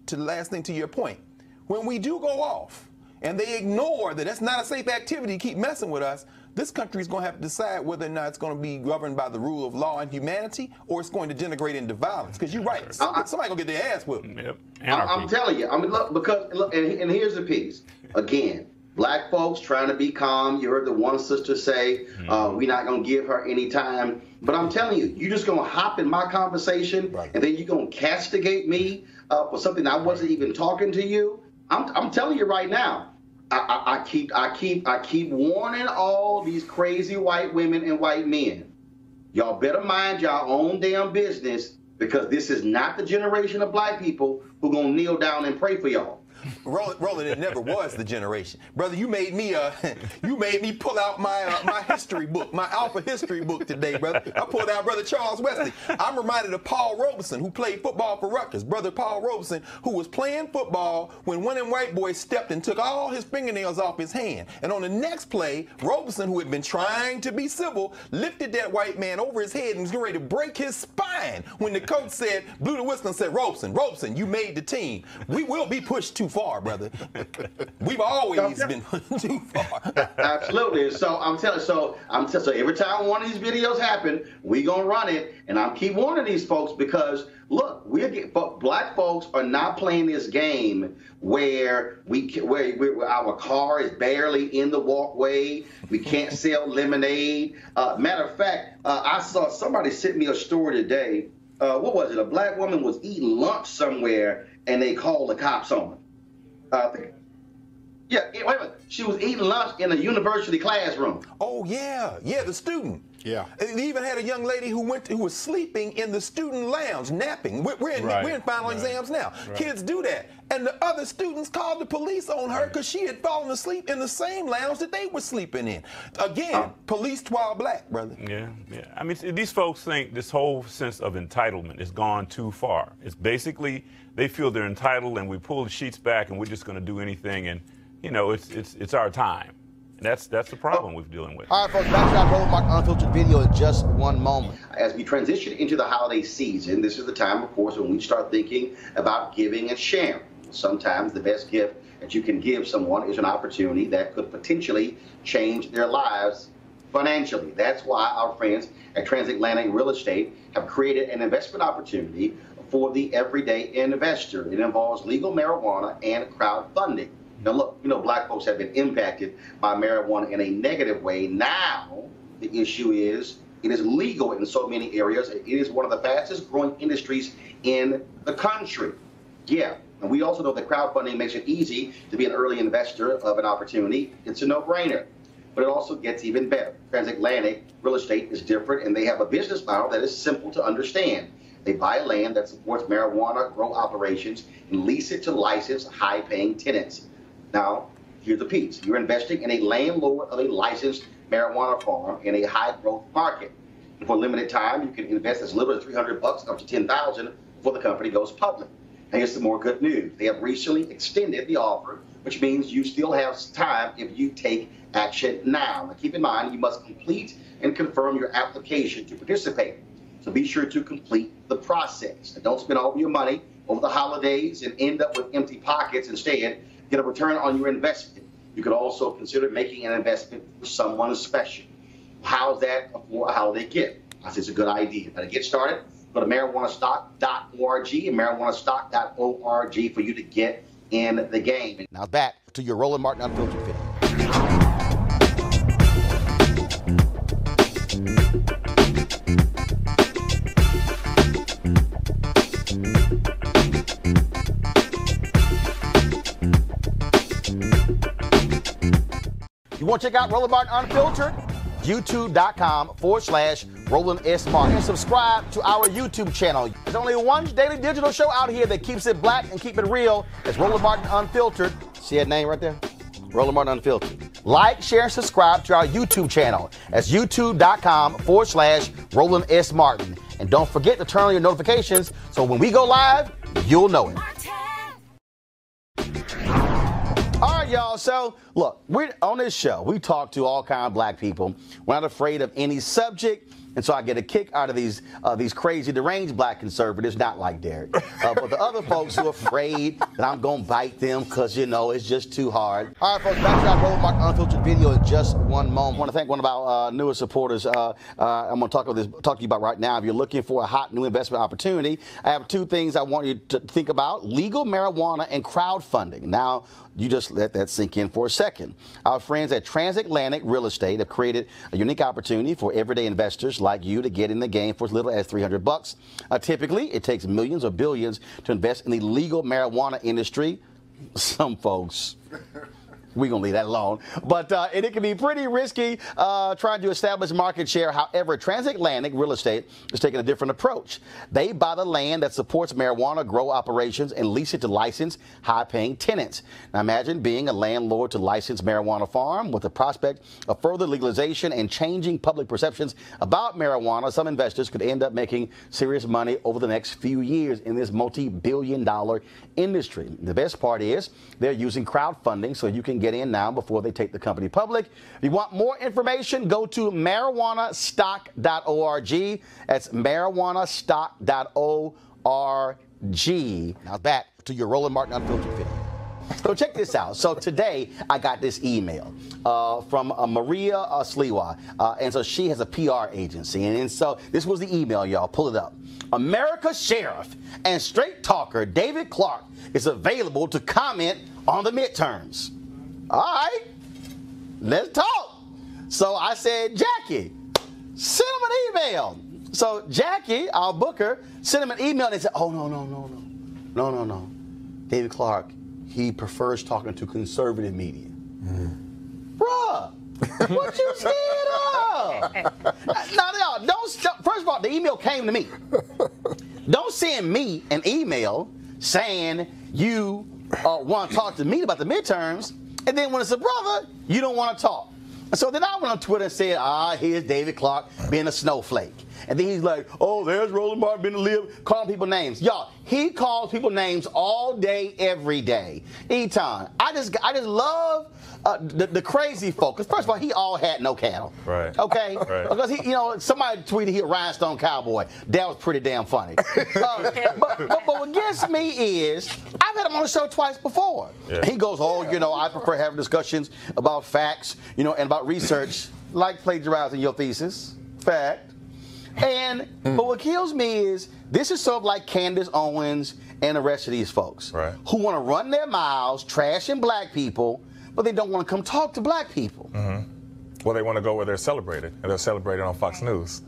to the last thing, to your point, when we do go off and they ignore that that's not a safe activity to keep messing with us, this country is going to have to decide whether or not it's going to be governed by the rule of law and humanity, or it's going to degenerate into violence. Because you're right, somebody going to get their ass whipped. Yep. I'm telling you, and here's the piece. Again, black folks trying to be calm. You heard the one sister say, we're not going to give her any time. But I'm telling you, you're just going to hop in my conversation, and then you're going to castigate me for something I wasn't even talking to you. I'm telling you right now, I keep warning all these crazy white women and white men. Y'all better mind y'all own damn business, because this is not the generation of black people who gonna kneel down and pray for y'all. Roland, it never was the generation, brother. You made me pull out my history book, my Alpha history book today, brother. I pulled out Brother Charles Wesley. I'm reminded of Paul Robeson, who played football for Rutgers. Brother Paul Robeson, who was playing football when one of them white boys stepped and took all his fingernails off his hand. And on the next play, Robeson, who had been trying to be civil, lifted that white man over his head and was getting ready to break his spine when the coach said, blew the whistle and said, Robeson, you made the team. We will be pushed too far, brother. We've always been too far. Absolutely. So I'm telling. So every time one of these videos happen, we gonna run it, and I'm keep warning these folks, because look, black folks are not playing this game where our car is barely in the walkway. We can't sell lemonade. Matter of fact, I saw somebody sent me a story today. What was it? A black woman was eating lunch somewhere, and they called the cops on her. Wait a minute. She was eating lunch in a university classroom. Oh yeah, the student. Yeah. And they even had a young lady who was sleeping in the student lounge, napping. We're in final exams now. Right. Kids do that, and the other students called the police on her because she had fallen asleep in the same lounge that they were sleeping in. Again, police while black, brother. Yeah. I mean, these folks think this whole sense of entitlement has gone too far. It's basically they feel they're entitled, and we pull the sheets back, and we're just going to do anything, and it's our time. That's the problem we're dealing with. All right, folks, back to that Roland Martin Unfiltered video in just one moment. As we transition into the holiday season, this is the time, of course, when we start thinking about giving and sharing. Sometimes the best gift that you can give someone is an opportunity that could potentially change their lives financially. That's why our friends at Transatlantic Real Estate have created an investment opportunity for the everyday investor. It involves legal marijuana and crowdfunding. Now, look, black folks have been impacted by marijuana in a negative way. Now, the issue is it is legal in so many areas. It is one of the fastest growing industries in the country. Yeah, and we also know that crowdfunding makes it easy to be an early investor of an opportunity. It's a no-brainer. But it also gets even better. Transatlantic Real Estate is different, and they have a business model that is simple to understand. They buy land that supports marijuana grow operations and lease it to licensed, high-paying tenants. Now, here's the piece. You're investing in a landlord of a licensed marijuana farm in a high-growth market. And for a limited time, you can invest as little as $300 up to $10,000 before the company goes public. And here's some more good news. They have recently extended the offer, which means you still have time if you take action now. Now, keep in mind, you must complete and confirm your application to participate. So be sure to complete the process. And don't spend all of your money over the holidays and end up with empty pockets. Instead, get a return on your investment. You could also consider making an investment for someone special. How's that for a holiday gift? I think it's a good idea. Now, to get started, go to marijuanastock.org and marijuanastock.org for you to get in the game. Now back to your Roland Martin Unfiltered video. You want to check out Roland Martin Unfiltered? YouTube.com/Roland S. Martin. And subscribe to our YouTube channel. There's only one daily digital show out here that keeps it black and keep it real. It's Roland Martin Unfiltered. See that name right there? Roland Martin Unfiltered. Like, share, and subscribe to our YouTube channel. That's youtube.com/Roland S. Martin. And don't forget to turn on your notifications so when we go live, you'll know it. All right, y'all. So, look, we're on this show. We talk to all kinds of black people. We're not afraid of any subject. And so I get a kick out of these crazy, deranged black conservatives, not like Derek. But the other folks who are afraid that I'm going to bite them because, you know, it's just too hard. All right, folks, back to our Roland Martin Unfiltered video in just one moment. I want to thank one of our newest supporters. I'm going to talk to you about right now. If you're looking for a hot new investment opportunity, I have two things I want you to think about: legal marijuana and crowdfunding. Now, you just let that sink in for a second. Our friends at Transatlantic Real Estate have created a unique opportunity for everyday investors like you to get in the game for as little as $300. Typically, it takes millions or billions to invest in the legal marijuana industry. Some folks, we're going to leave that alone. But and it can be pretty risky trying to establish market share. However, Transatlantic Real Estate is taking a different approach. They buy the land that supports marijuana grow operations and lease it to licensed, high-paying tenants. Now imagine being a landlord to licensed marijuana farm with the prospect of further legalization and changing public perceptions about marijuana. Some investors could end up making serious money over the next few years in this multi-billion-dollar industry. The best part is they're using crowdfunding so you can get in now before they take the company public. If you want more information, go to marijuanastock.org. That's marijuanastock.org. Now back to your Roland Martin Unfiltered video. So check this out. So today I got this email from Maria Sliwa, and so she has a PR agency, and so this was the email, y'all. Pull it up. America's sheriff and straight talker David Clarke is available to comment on the midterms. All right, let's talk. So I said, Jackie, send him an email. So Jackie, our booker, sent him an email and they said, oh, no. David Clarke, he prefers talking to conservative media. Bruh, what you scared of? Now, don't stop. First of all, the email came to me. Don't send me an email saying you want to talk to me about the midterms, and then when it's a brother, you don't want to talk. And so then I went on Twitter and said, here's David Clarke being a snowflake. And then he's like, oh, there's Roland Martin being a lib, calling people names. Y'all, he calls people names all day, every day. Anytime. I just love the crazy folk. Because first of all, he all had no cattle. Right. Okay? Right. Because somebody tweeted he a rhinestone cowboy. That was pretty damn funny. But what gets me is, I've had him on the show twice before. Yeah. He goes, I prefer having discussions about facts, and about research, like plagiarizing your thesis. Fact. But what kills me is this is sort of like Candace Owens and the rest of these folks who want to run their mouths trashing black people, but they don't want to come talk to black people. Mm-hmm. Well, they want to go where they're celebrated, and they're celebrated on Fox News.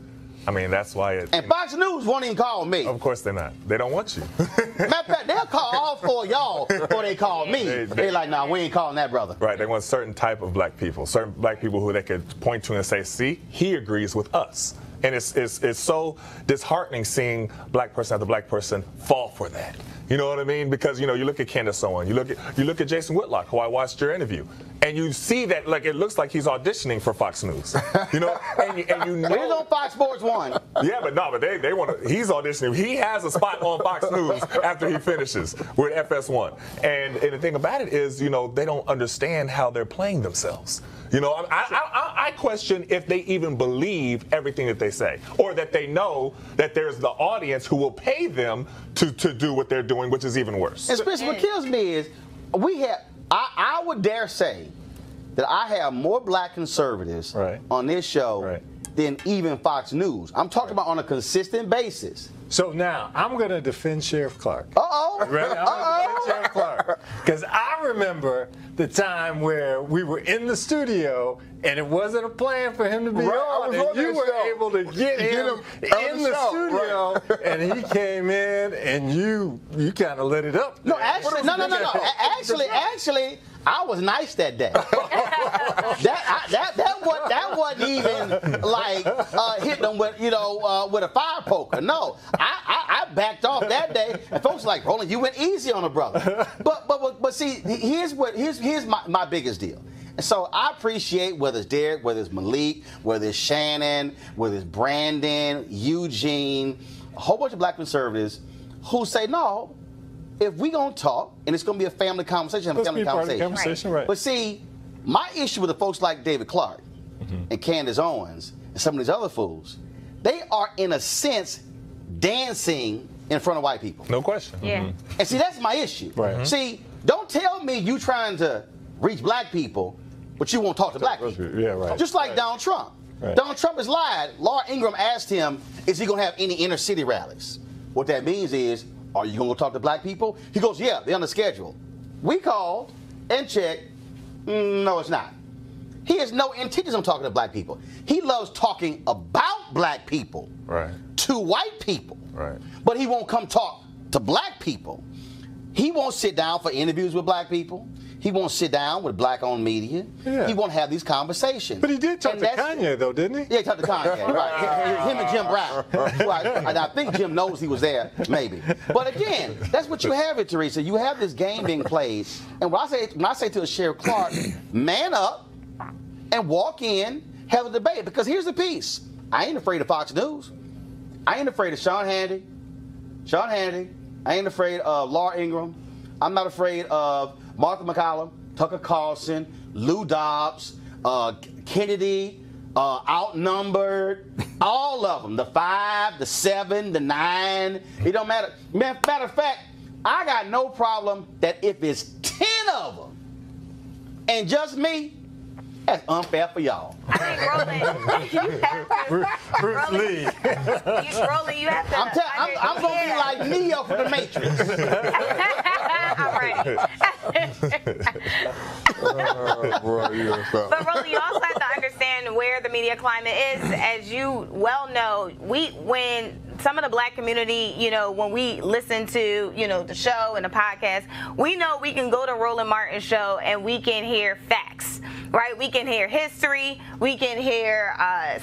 I mean, that's why it... And Fox News won't even call me. Of course they're not. They don't want you. Matter of fact, they'll call all four of y'all before they call me. They're like, nah, we ain't calling that brother. Right. They want certain type of black people who they could point to and say, see, he agrees with us. And it's so disheartening seeing black person after black person fall for that. You know what I mean? Because you look at Candace Owens, you look at Jason Whitlock, who I watched your interview, and you see that it looks like he's auditioning for Fox News. And you know he's on Fox Sports 1. Yeah, but they want to. He's auditioning. He has a spot on Fox News after he finishes with FS1. And the thing about it is, they don't understand how they're playing themselves. I question if they even believe everything that they say, or that they know that there's the audience who will pay them to do what they're doing, which is even worse. And Spencer, what kills me is I would dare say that I have more black conservatives on this show than even Fox News. I'm talking about on a consistent basis. So now, I'm going to defend Sheriff Clarke. Uh-oh. Ready? I'm going to defend Sheriff Clarke. Because I remember the time where we were in the studio and it wasn't a plan for him to be on, and you were able to get him in the studio, and he came in and you kind of lit it up. No, actually, no. Actually, I was nice that day. that that wasn't even like hitting them with with a fire poker. No, I backed off that day, and folks were like, Roland, you went easy on a brother. But see, here's my biggest deal. And so I appreciate whether it's Derek, whether it's Malik, whether it's Shannon, whether it's Brandon, Eugene, a whole bunch of black conservatives who say, no, if we gonna talk, and it's gonna be a family conversation, Right. But see, my issue with the folks like David Clarke and Candace Owens and some of these other fools, they are in a sense dancing in front of white people. No question. Yeah. And see, that's my issue. Right. See, don't tell me you trying to reach black people, but you won't talk to black people. Yeah, right. Just like Donald Trump. Right. Donald Trump has lied. Laura Ingraham asked him, is he going to have any inner city rallies? What that means is, are you going to go talk to black people? He goes, yeah, they're on the schedule. We called and checked. No, it's not. He has no intentions of talking to black people. He loves talking about black people to white people. Right. But he won't come talk to black people. He won't sit down for interviews with black people. He won't sit down with black-owned media. Yeah. He won't have these conversations. But he did talk to Kanye, though, didn't he? Yeah, he talked to Kanye, right. Him and Jim Brown. And I think Jim knows he was there, maybe. But again, that's what you have here, Teresa. You have this game being played. And when I say to a Sheriff Clarke, man up and walk in, have a debate. Because here's the piece. I ain't afraid of Fox News. I ain't afraid of Sean Hannity. I ain't afraid of Laura Ingraham. I'm not afraid of Martha McCallum, Tucker Carlson, Lou Dobbs, Kennedy, Outnumbered, all of them. The 5, the 7, the 9. It don't matter. Matter of fact, I got no problem that if it's 10 of them and just me, that's unfair for y'all. I think Roland, you have to. Bruce Lee. Roland, you have to. I'm going to be like Neo from the Matrix. I'm ready. But Roland, you also have to understand where the media climate is. As you well know, when some of the black community, when we listen to, the show and the podcast, we know we can go to Roland Martin's show and we can hear facts, right? We can hear history, we can hear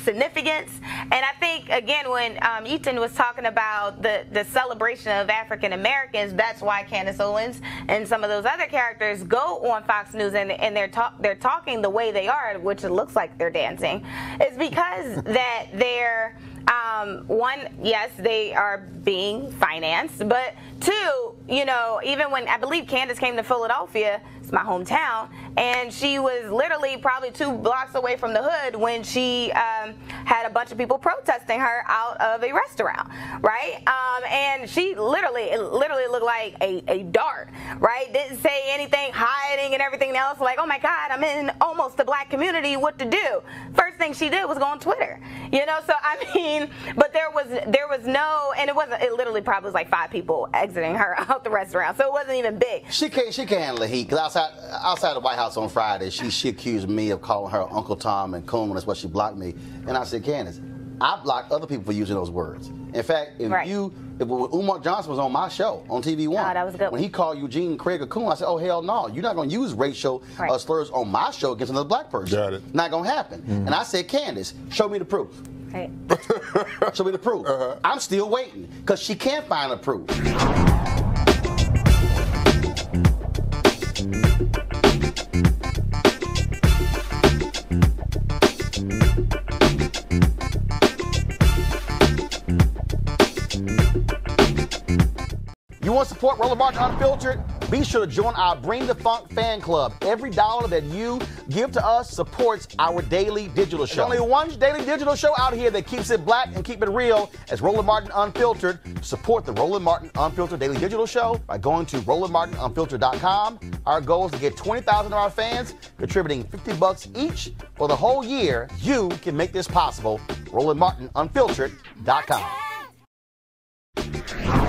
significance. And I think, again, when Ethan was talking about the celebration of African Americans, that's why Candace Owens and some of those other characters go on Fox News and they're talking the way they are, which it looks like they're dancing, is because that they're one, yes, they are being financed, but two, even when I believe Candace came to Philadelphia, it's my hometown, and she was literally probably 2 blocks away from the hood when she had a bunch of people protesting her out of a restaurant, right? And she literally looked like a dart, right? Didn't say anything, hiding and everything else, like, oh my God, I'm in almost the black community, what to do? First thing she did was go on Twitter, so I mean, but there was no, and it literally probably was like 5 people exiting her out the restaurant, so it wasn't even big. She can't handle the heat, because outside the White House on Friday, she accused me of calling her Uncle Tom and Coon. That's why she blocked me. And I said, Candace, I blocked other people for using those words. In fact, when Umar Johnson was on my show on TV One, that was a good one. When he called Eugene, Craig, or Coon, I said, oh, hell no. You're not going to use racial slurs on my show against another black person. Got it. Not going to happen. Mm-hmm. And I said, Candace, show me the proof. Right. Show me the proof. I'm still waiting, because she can't find the proof. You want to support Roland Martin Unfiltered? Be sure to join our Bring the Funk fan club. Every dollar that you give to us supports our daily digital show. There's only one daily digital show out here that keeps it black and keep it real as Roland Martin Unfiltered. Support the Roland Martin Unfiltered daily digital show by going to RolandMartinUnfiltered.com. Our goal is to get 20,000 of our fans contributing $50 each for the whole year. You can make this possible. RolandMartinUnfiltered.com.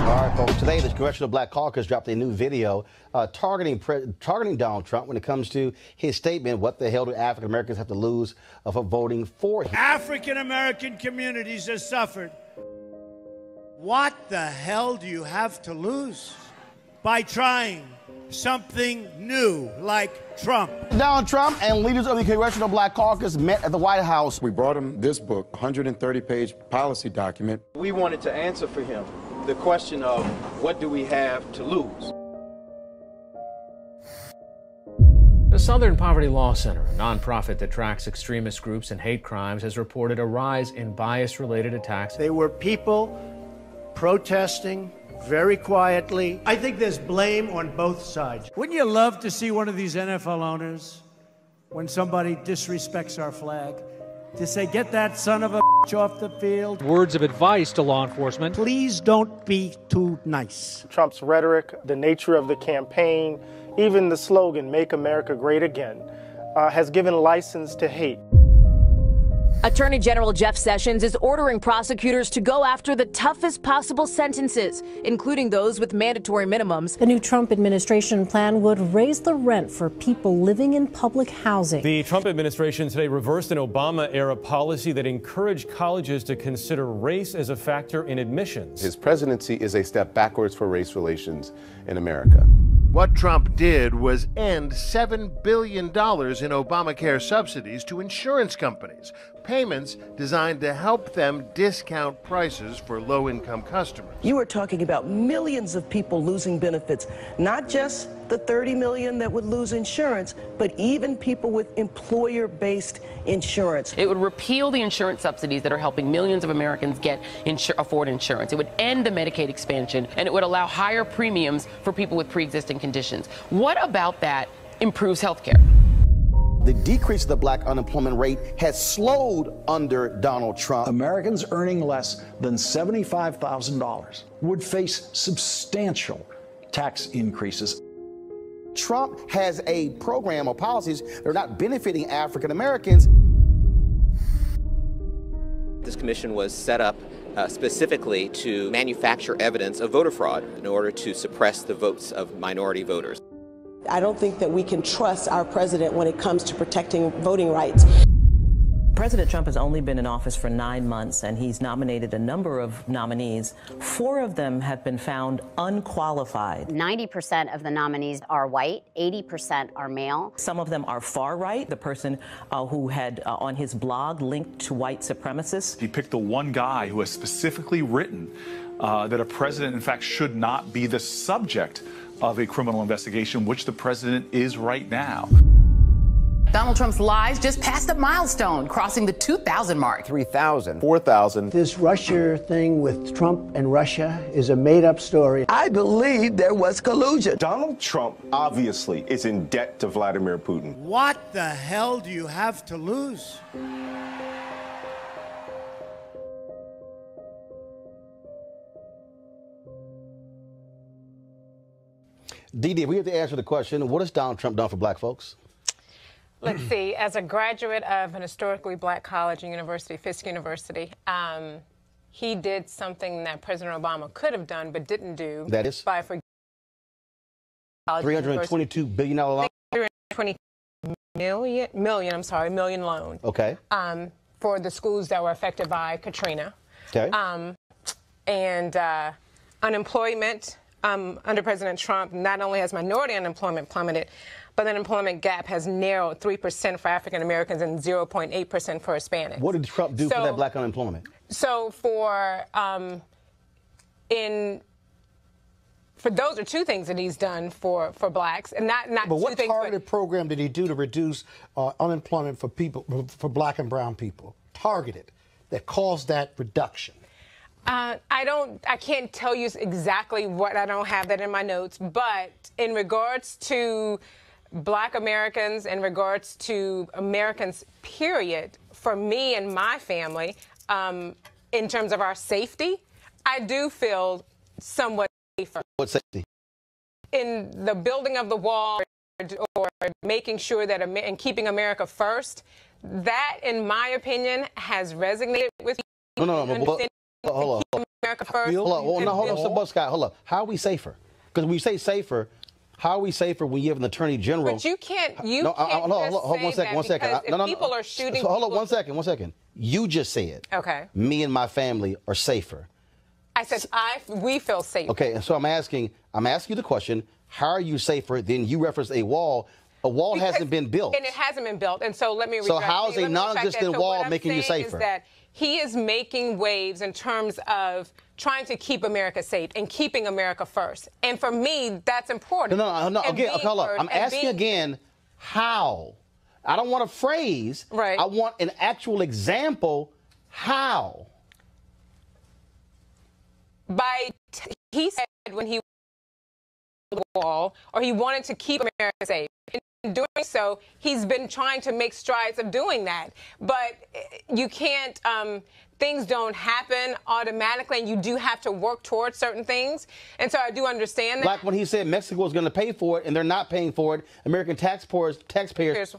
All right, folks. Today, the Congressional Black Caucus dropped a new video targeting Donald Trump when it comes to his statement, what the hell do African Americans have to lose for voting for him? African American communities have suffered. What the hell do you have to lose by trying something new, like Trump. Donald Trump and leaders of the Congressional Black Caucus met at the White House. We brought him this book, 130-page policy document. We wanted to answer for him the question of what do we have to lose? The Southern Poverty Law Center, a nonprofit that tracks extremist groups and hate crimes, has reported a rise in bias-related attacks. They were people protesting very quietly. I think there's blame on both sides. Wouldn't you love to see one of these NFL owners, when somebody disrespects our flag, to say, get that son of a bitch off the field? Words of advice to law enforcement. Please don't be too nice. Trump's rhetoric, the nature of the campaign, even the slogan, Make America Great Again, has given license to hate. Attorney General Jeff Sessions is ordering prosecutors to go after the toughest possible sentences, including those with mandatory minimums. The new Trump administration plan would raise the rent for people living in public housing. The Trump administration today reversed an Obama-era policy that encouraged colleges to consider race as a factor in admissions. His presidency is a step backwards for race relations in America. What Trump did was end $7 billion in Obamacare subsidies to insurance companies, payments designed to help them discount prices for low-income customers. You are talking about millions of people losing benefits, not just the 30 million that would lose insurance, but even people with employer-based insurance. It would repeal the insurance subsidies that are helping millions of Americans afford insurance. It would end the Medicaid expansion, and it would allow higher premiums for people with pre-existing conditions. What about that improves health care? The decrease of the black unemployment rate has slowed under Donald Trump. Americans earning less than $75,000 would face substantial tax increases. Trump has a program or policies that are not benefiting African Americans. This commission was set up specifically to manufacture evidence of voter fraud in order to suppress the votes of minority voters. I don't think that we can trust our president when it comes to protecting voting rights. President Trump has only been in office for 9 months, and he's nominated a number of nominees. 4 of them have been found unqualified. 90% of the nominees are white, 80% are male. Some of them are far right. The person who had on his blog linked to white supremacists. He picked the one guy who has specifically written that a president, in fact, should not be the subject of a criminal investigation, which the president is right now. Donald Trump's lies just passed a milestone, crossing the 2,000 mark. 3,000, 4,000. This Russia thing with Trump and Russia is a made-up story. I believe there was collusion. Donald Trump obviously is in debt to Vladimir Putin. What the hell do you have to lose? Dee, if we have to answer the question, what has Donald Trump done for black folks? Let's see. As a graduate of an historically black college and university, Fisk University, he did something that President Obama could have done but didn't do. That is? By forgiving $322 billion loan? $320 million loan. Okay. For the schools that were affected by Katrina. Okay. And unemployment under President Trump, not only has minority unemployment plummeted, but the unemployment gap has narrowed 3% for African Americans and 0.8% for Hispanics. What did Trump do for that black unemployment? So for those are 2 things that he's done for blacks, and not But 2 what things. targeted program did he do to reduce unemployment for people, for black and brown people? Targeted, that caused that reduction. I can't tell you exactly what. I don't have that in my notes, but in regards to black Americans, in regards to Americans, period, for me and my family, in terms of our safety, I do feel somewhat safer. What safety? In the building of the wall or making sure that and keeping America first, that, in my opinion, has resonated with me. Hold on. America first. Hold on, Scott. Hold on. How are we safer? Because when we say safer, how are we safer when you have an attorney general? But you can't. Hold on, 1 second. If people are shooting. So hold on, 1 second. You just said. Okay. Me and my family are safer. I said we feel safe. Okay, and so I'm asking you the question: how are you safer? Then you reference a wall. A wall hasn't been built. And it hasn't been built. And so let me So how is a non-existent wall making you safer? Is that he is making waves in terms of trying to keep America safe and keeping America first. And for me, that's important. No. Again, hold up. I'm asking again, how? I don't want a phrase. Right. I want an actual example. How? He said when he the wall, or he wanted to keep America safe. In doing so, he's been trying to make strides of doing that. But you can't, things don't happen automatically, and you do have to work towards certain things. And so I do understand that. Like when he said Mexico was going to pay for it, and they're not paying for it. American taxpayers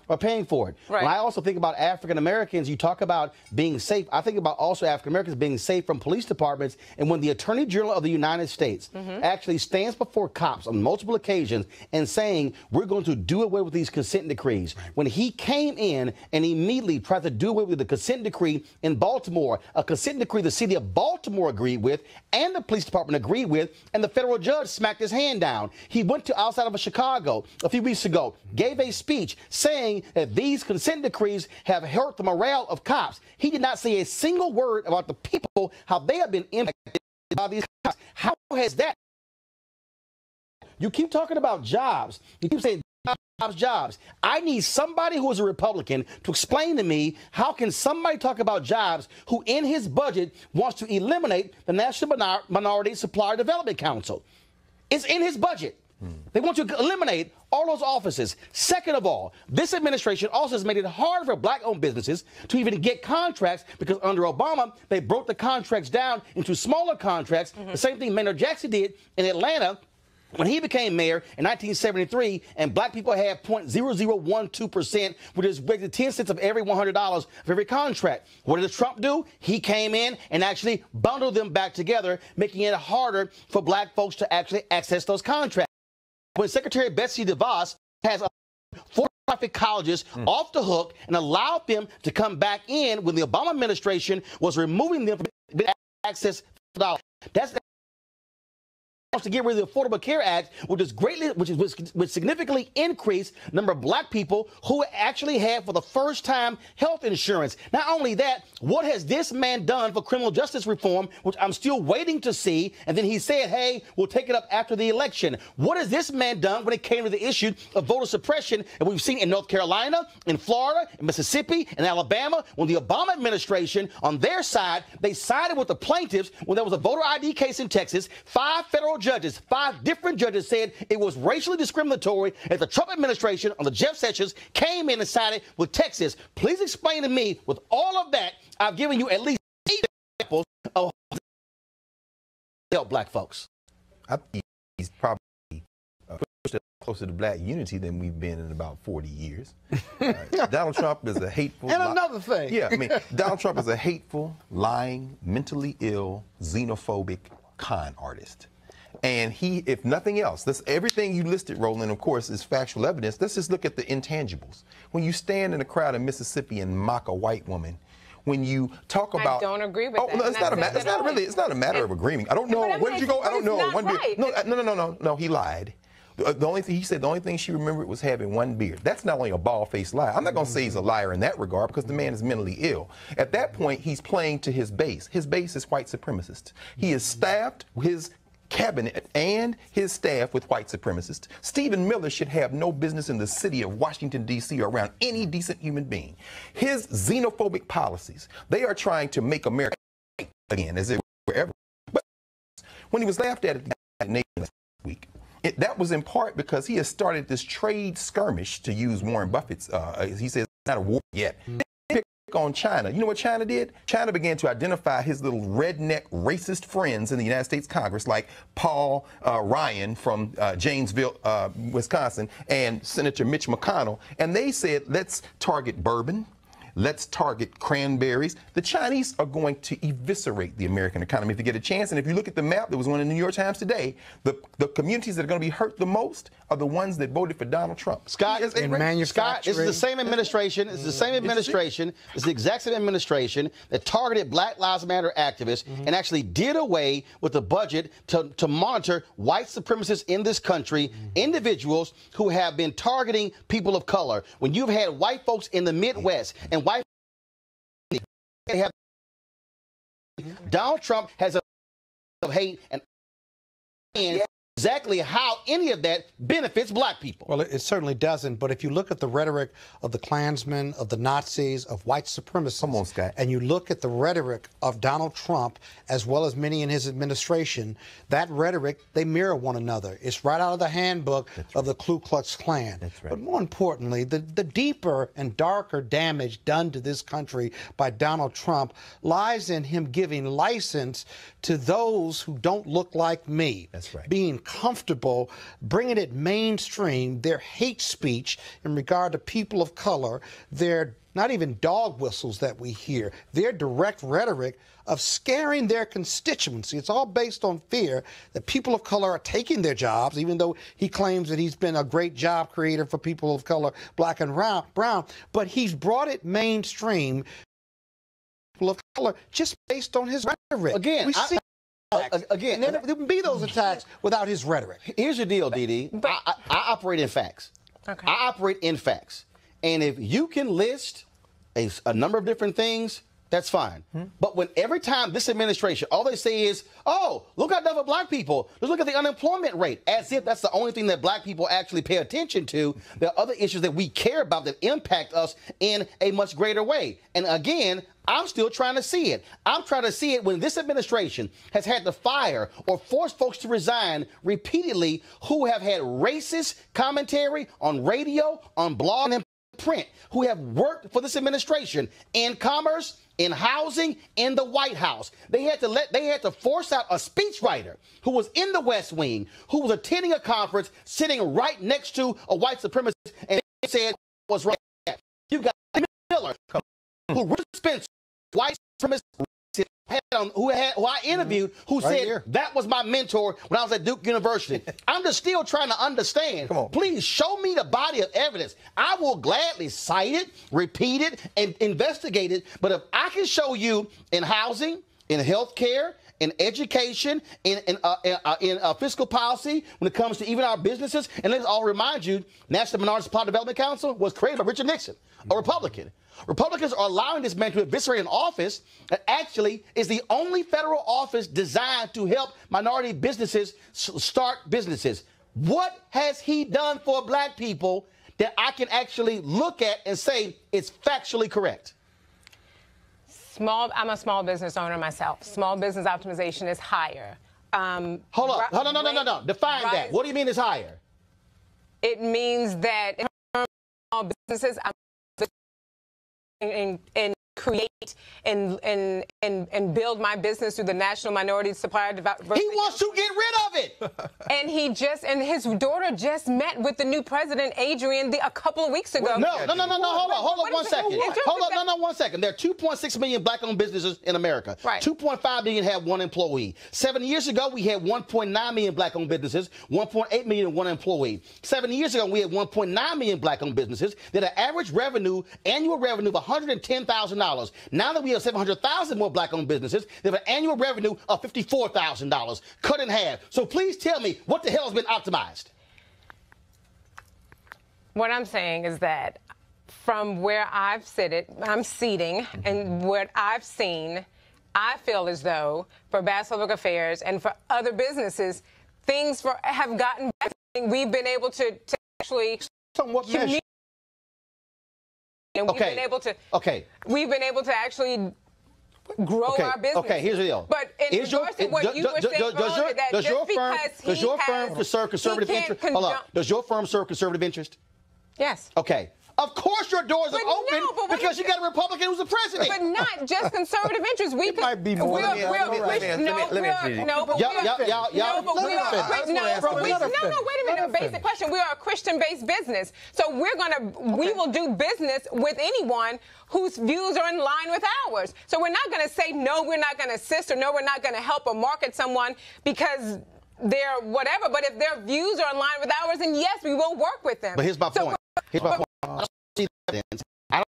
are paying for it. Right. When I also think about African Americans, you talk about being safe. I think about also African Americans being safe from police departments. And when the Attorney General of the United States actually stands before cops on multiple occasions and saying, we're going to do away with these consent decrees. When he came in and immediately tried to do away with the consent decree in Baltimore, a consent decree the city of Baltimore agreed with and the police department agreed with, and the federal judge smacked his hand down. He went to outside of Chicago a few weeks ago, gave a speech saying that these consent decrees have hurt the morale of cops. He did not say a single word about the people, how they have been impacted by these cops. How has that? You keep talking about jobs. You keep saying jobs. I need somebody who is a Republican to explain to me how can somebody talk about jobs who in his budget wants to eliminate the National Minority Supplier Development Council. It's in his budget. They want to eliminate all those offices. Second of all, this administration also has made it hard for black-owned businesses to even get contracts because under Obama, they broke the contracts down into smaller contracts. The same thing Mayor Jackson did in Atlanta when he became mayor in 1973, and black people had 0.0012%, which is basically 10 cents of every $100 of every contract. What did Trump do? He came in and actually bundled them back together, making it harder for black folks to actually access those contracts. When Secretary Betsy DeVos has for-profit colleges off the hook and allowed them to come back in when the Obama administration was removing them from access to dollars. That's to get rid of the Affordable Care Act, which significantly increased the number of black people who actually have, for the first time, health insurance. Not only that, what has this man done for criminal justice reform, which I'm still waiting to see? And then he said, hey, we'll take it up after the election. What has this man done when it came to the issue of voter suppression? And we've seen in North Carolina, in Florida, in Mississippi, in Alabama, when the Obama administration, on their side, they sided with the plaintiffs when there was a voter ID case in Texas. 5 federal judges, 5 different judges said it was racially discriminatory as the Trump administration on the Jeff Sessions came in and sided with Texas. Please explain to me, with all of that, I've given you at least 8 examples of help black folks. I think he's probably pushed closer to black unity than we've been in about 40 years. Donald Trump is a hateful... And another thing. Yeah, I mean, Donald Trump is a hateful, lying, mentally ill, xenophobic con artist. And he, if nothing else, everything you listed, Roland, of course, is factual evidence. Let's just look at the intangibles. When you stand in a crowd in Mississippi and mock a white woman, when you talk about... I don't agree with that. No, it's not a matter of agreeing. I don't know. Where did you go? I don't know. Right. No, he lied. He said the only thing she remembered was having one beard. That's not only a bald-faced lie. I'm not going to say he's a liar in that regard because the man is mentally ill. At that point, he's playing to his base. His base is white supremacists. He has staffed his cabinet and his staff with white supremacists. Stephen Miller should have no business in the city of Washington, D.C. or around any decent human being. His xenophobic policies, they are trying to make America again, as it were ever. But when he was laughed at last week, that was in part because he has started this trade skirmish, to use Warren Buffett's, he says, it's not a war yet. On China. You know what China did? China began to identify his little redneck racist friends in the United States Congress, like Paul Ryan from Janesville, Wisconsin, and Senator Mitch McConnell, and they said, let's target bourbon, Let's target cranberries. The Chinese are going to eviscerate the American economy if they get a chance. And if you look at the map, there was one in the New York Times today, the communities that are going to be hurt the most are the ones that voted for Donald Trump. Scott, this is the same administration. It's the same administration. It's the exact same administration that targeted Black Lives Matter activists and actually did away with the budget to monitor white supremacists in this country, individuals who have been targeting people of color. When you've had white folks in the Midwest and white have Donald Trump has a hate and exactly how any of that benefits black people. Well, it certainly doesn't. But if you look at the rhetoric of the Klansmen, of the Nazis, of white supremacists, and you look at the rhetoric of Donald Trump, as well as many in his administration, that rhetoric, they mirror one another. It's right out of the handbook of the Ku Klux Klan. But more importantly, the deeper and darker damage done to this country by Donald Trump lies in him giving license to those who don't look like me. Being comfortable bringing it mainstream, their hate speech in regard to people of color, their not even dog whistles that we hear, their direct rhetoric of scaring their constituency. It's all based on fear that people of color are taking their jobs, even though he claims that he's been a great job creator for people of color, black and brown, but he's brought it mainstream, people of color, just based on his rhetoric. Again, Again, there wouldn't be those attacks without his rhetoric. Here's the deal, Dee. I operate in facts. Okay. I operate in facts. And if you can list a number of different things, that's fine. But when every time this administration, all they say is, oh, look how tough black people. Let's look at the unemployment rate, as if that's the only thing that black people actually pay attention to. There are other issues that we care about that impact us in a much greater way. And again, I'm still trying to see it. I'm trying to see it when this administration has had to fire or force folks to resign repeatedly who have had racist commentary on radio, on blog, and print, who have worked for this administration in commerce, in housing, in the White House. They had to force out a speechwriter who was in the West Wing, who was attending a conference, sitting right next to a white supremacist, and they said was right. You got Miller, who spent white supremacist who I interviewed, who said that was my mentor when I was at Duke University. I'm just still trying to understand. Please show me the body of evidence. I will gladly cite it, repeat it, and investigate it. But if I can show you in housing, in health care, in education, in fiscal policy, when it comes to even our businesses, and let's all remind you, National Minority Supply Development Council was created by Richard Nixon, a Republican. Republicans are allowing this man to eviscerate an office that actually is the only federal office designed to help minority businesses start businesses. What has he done for black people that I can actually look at and say it's factually correct? I'm a small business owner myself. Small business optimization is higher. Hold up. No. Define that. What do you mean it's higher? It means that in small businesses, and create and build my business through the National Minority Supplier Development. He wants to get rid of it. And his daughter just met with the new president, Adrian, a couple of weeks ago. No. Hold on 1 second. Hold on, 1 second. There are 2.6 million black-owned businesses in America. Right. 2.5 million have one employee. 7 years ago, we had 1.9 million black-owned businesses, 1.8 million one employee. 7 years ago, we had 1.9 million black-owned businesses that had an average annual revenue of $110,000. Now that we have 700,000 more black-owned businesses, they have an annual revenue of $54,000, cut in half. So please tell me what the hell has been optimized? What I'm saying is that from where I'm seating, and what I've seen, I feel as though for Bass Public Affairs and for other businesses, things have gotten better. We've been able to actually communicate. And we've been able to actually grow our business. Okay, here's the deal. But in regards to what you were saying, Roland, that does your firm serve conservative interest? Hold on. Does your firm serve conservative interest? Yes. Okay. Of course your doors are open because you got a Republican who's the president. But not just conservative interests. We might be more than that. No, but wait a minute. Basic question. We are a Christian-based business, so we will do business with anyone whose views are in line with ours. So we're not going to say no, we're not going to assist, or no, we're not going to help or market someone because they're whatever. But if their views are in line with ours, then yes, we will work with them. But here's my point. Here's my point. I don't see the evidence. I don't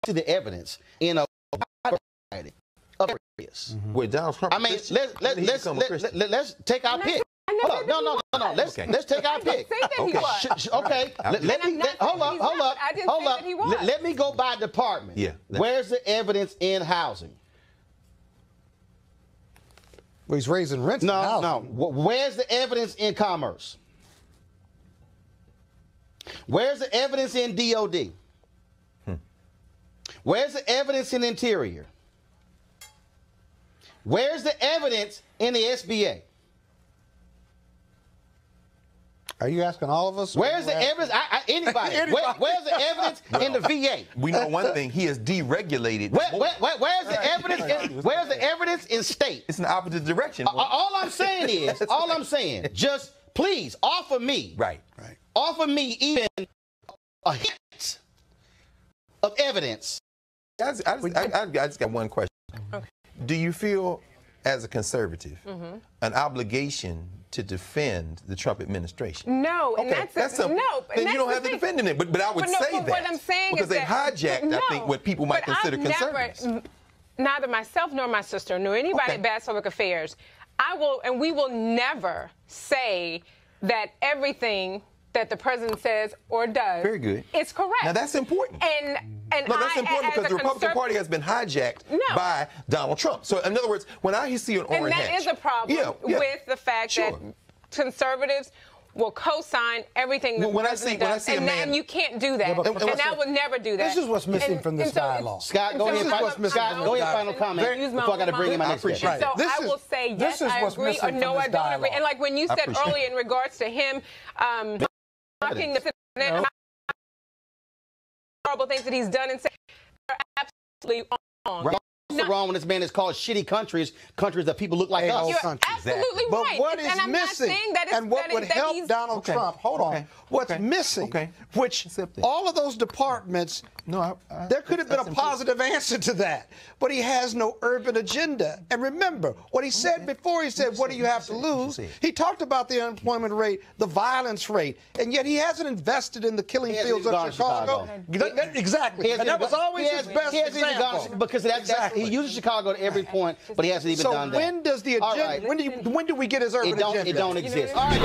see the evidence in a variety of areas. With Donald Trump, I mean, let's take our pick. Hold on, no. Let's take our pick. Okay. Hold up. Let me go by department. Yeah. Where's the evidence in housing? Well, he's raising rents. No. Where's the evidence in commerce? Where's the evidence in DOD? Where's the evidence in Interior? Where's the evidence in the SBA? Are you asking all of us? Where's the evidence? Anybody. Where's the evidence in the VA? We know one thing. He has deregulated. Where's the evidence? Where's the evidence in state? It's in the opposite direction. All I'm saying, just please offer me. Right. Offer me even a hint of evidence. I just got one question. Okay. Do you feel, as a conservative, an obligation to defend the Trump administration? No, and that's simple. No, then you don't have to defend it. But I would say that. What I'm saying because is they hijacked, I think, what people might consider conservatives. Neither myself nor my sister nor anybody at Bass Public Affairs, we will never say that everything that the president says or does is correct. Now that's important. And that's important because the Republican Party has been hijacked by Donald Trump. So in other words, when I see an orange hat, and that is a problem with the fact that conservatives will co-sign everything the president does, and you can't do that. And I will never do that. This is what's missing from this dialogue. Scott, go ahead. Final comment before I got to bring in my next question. So I will say yes, I agree, or no, I don't agree. And like when you said earlier in regards to him mocking the president, horrible things that he's done and said are absolutely wrong. What's wrong when this man is called shitty countries that people look like us? You're absolutely right. But what is missing, and what would help Donald Trump, hold on, what's missing, which all of those departments, there could have been a positive answer to that, but he has no urban agenda. And remember, what he said before, he said, what do you have to lose? He talked about the unemployment rate, the violence rate, and yet he hasn't invested in the killing fields of Chicago. Exactly. And that was always his best example. Because he uses Chicago at every point, but he hasn't even done that. So when does the agenda, when do we get his urban agenda? It don't exist. All right.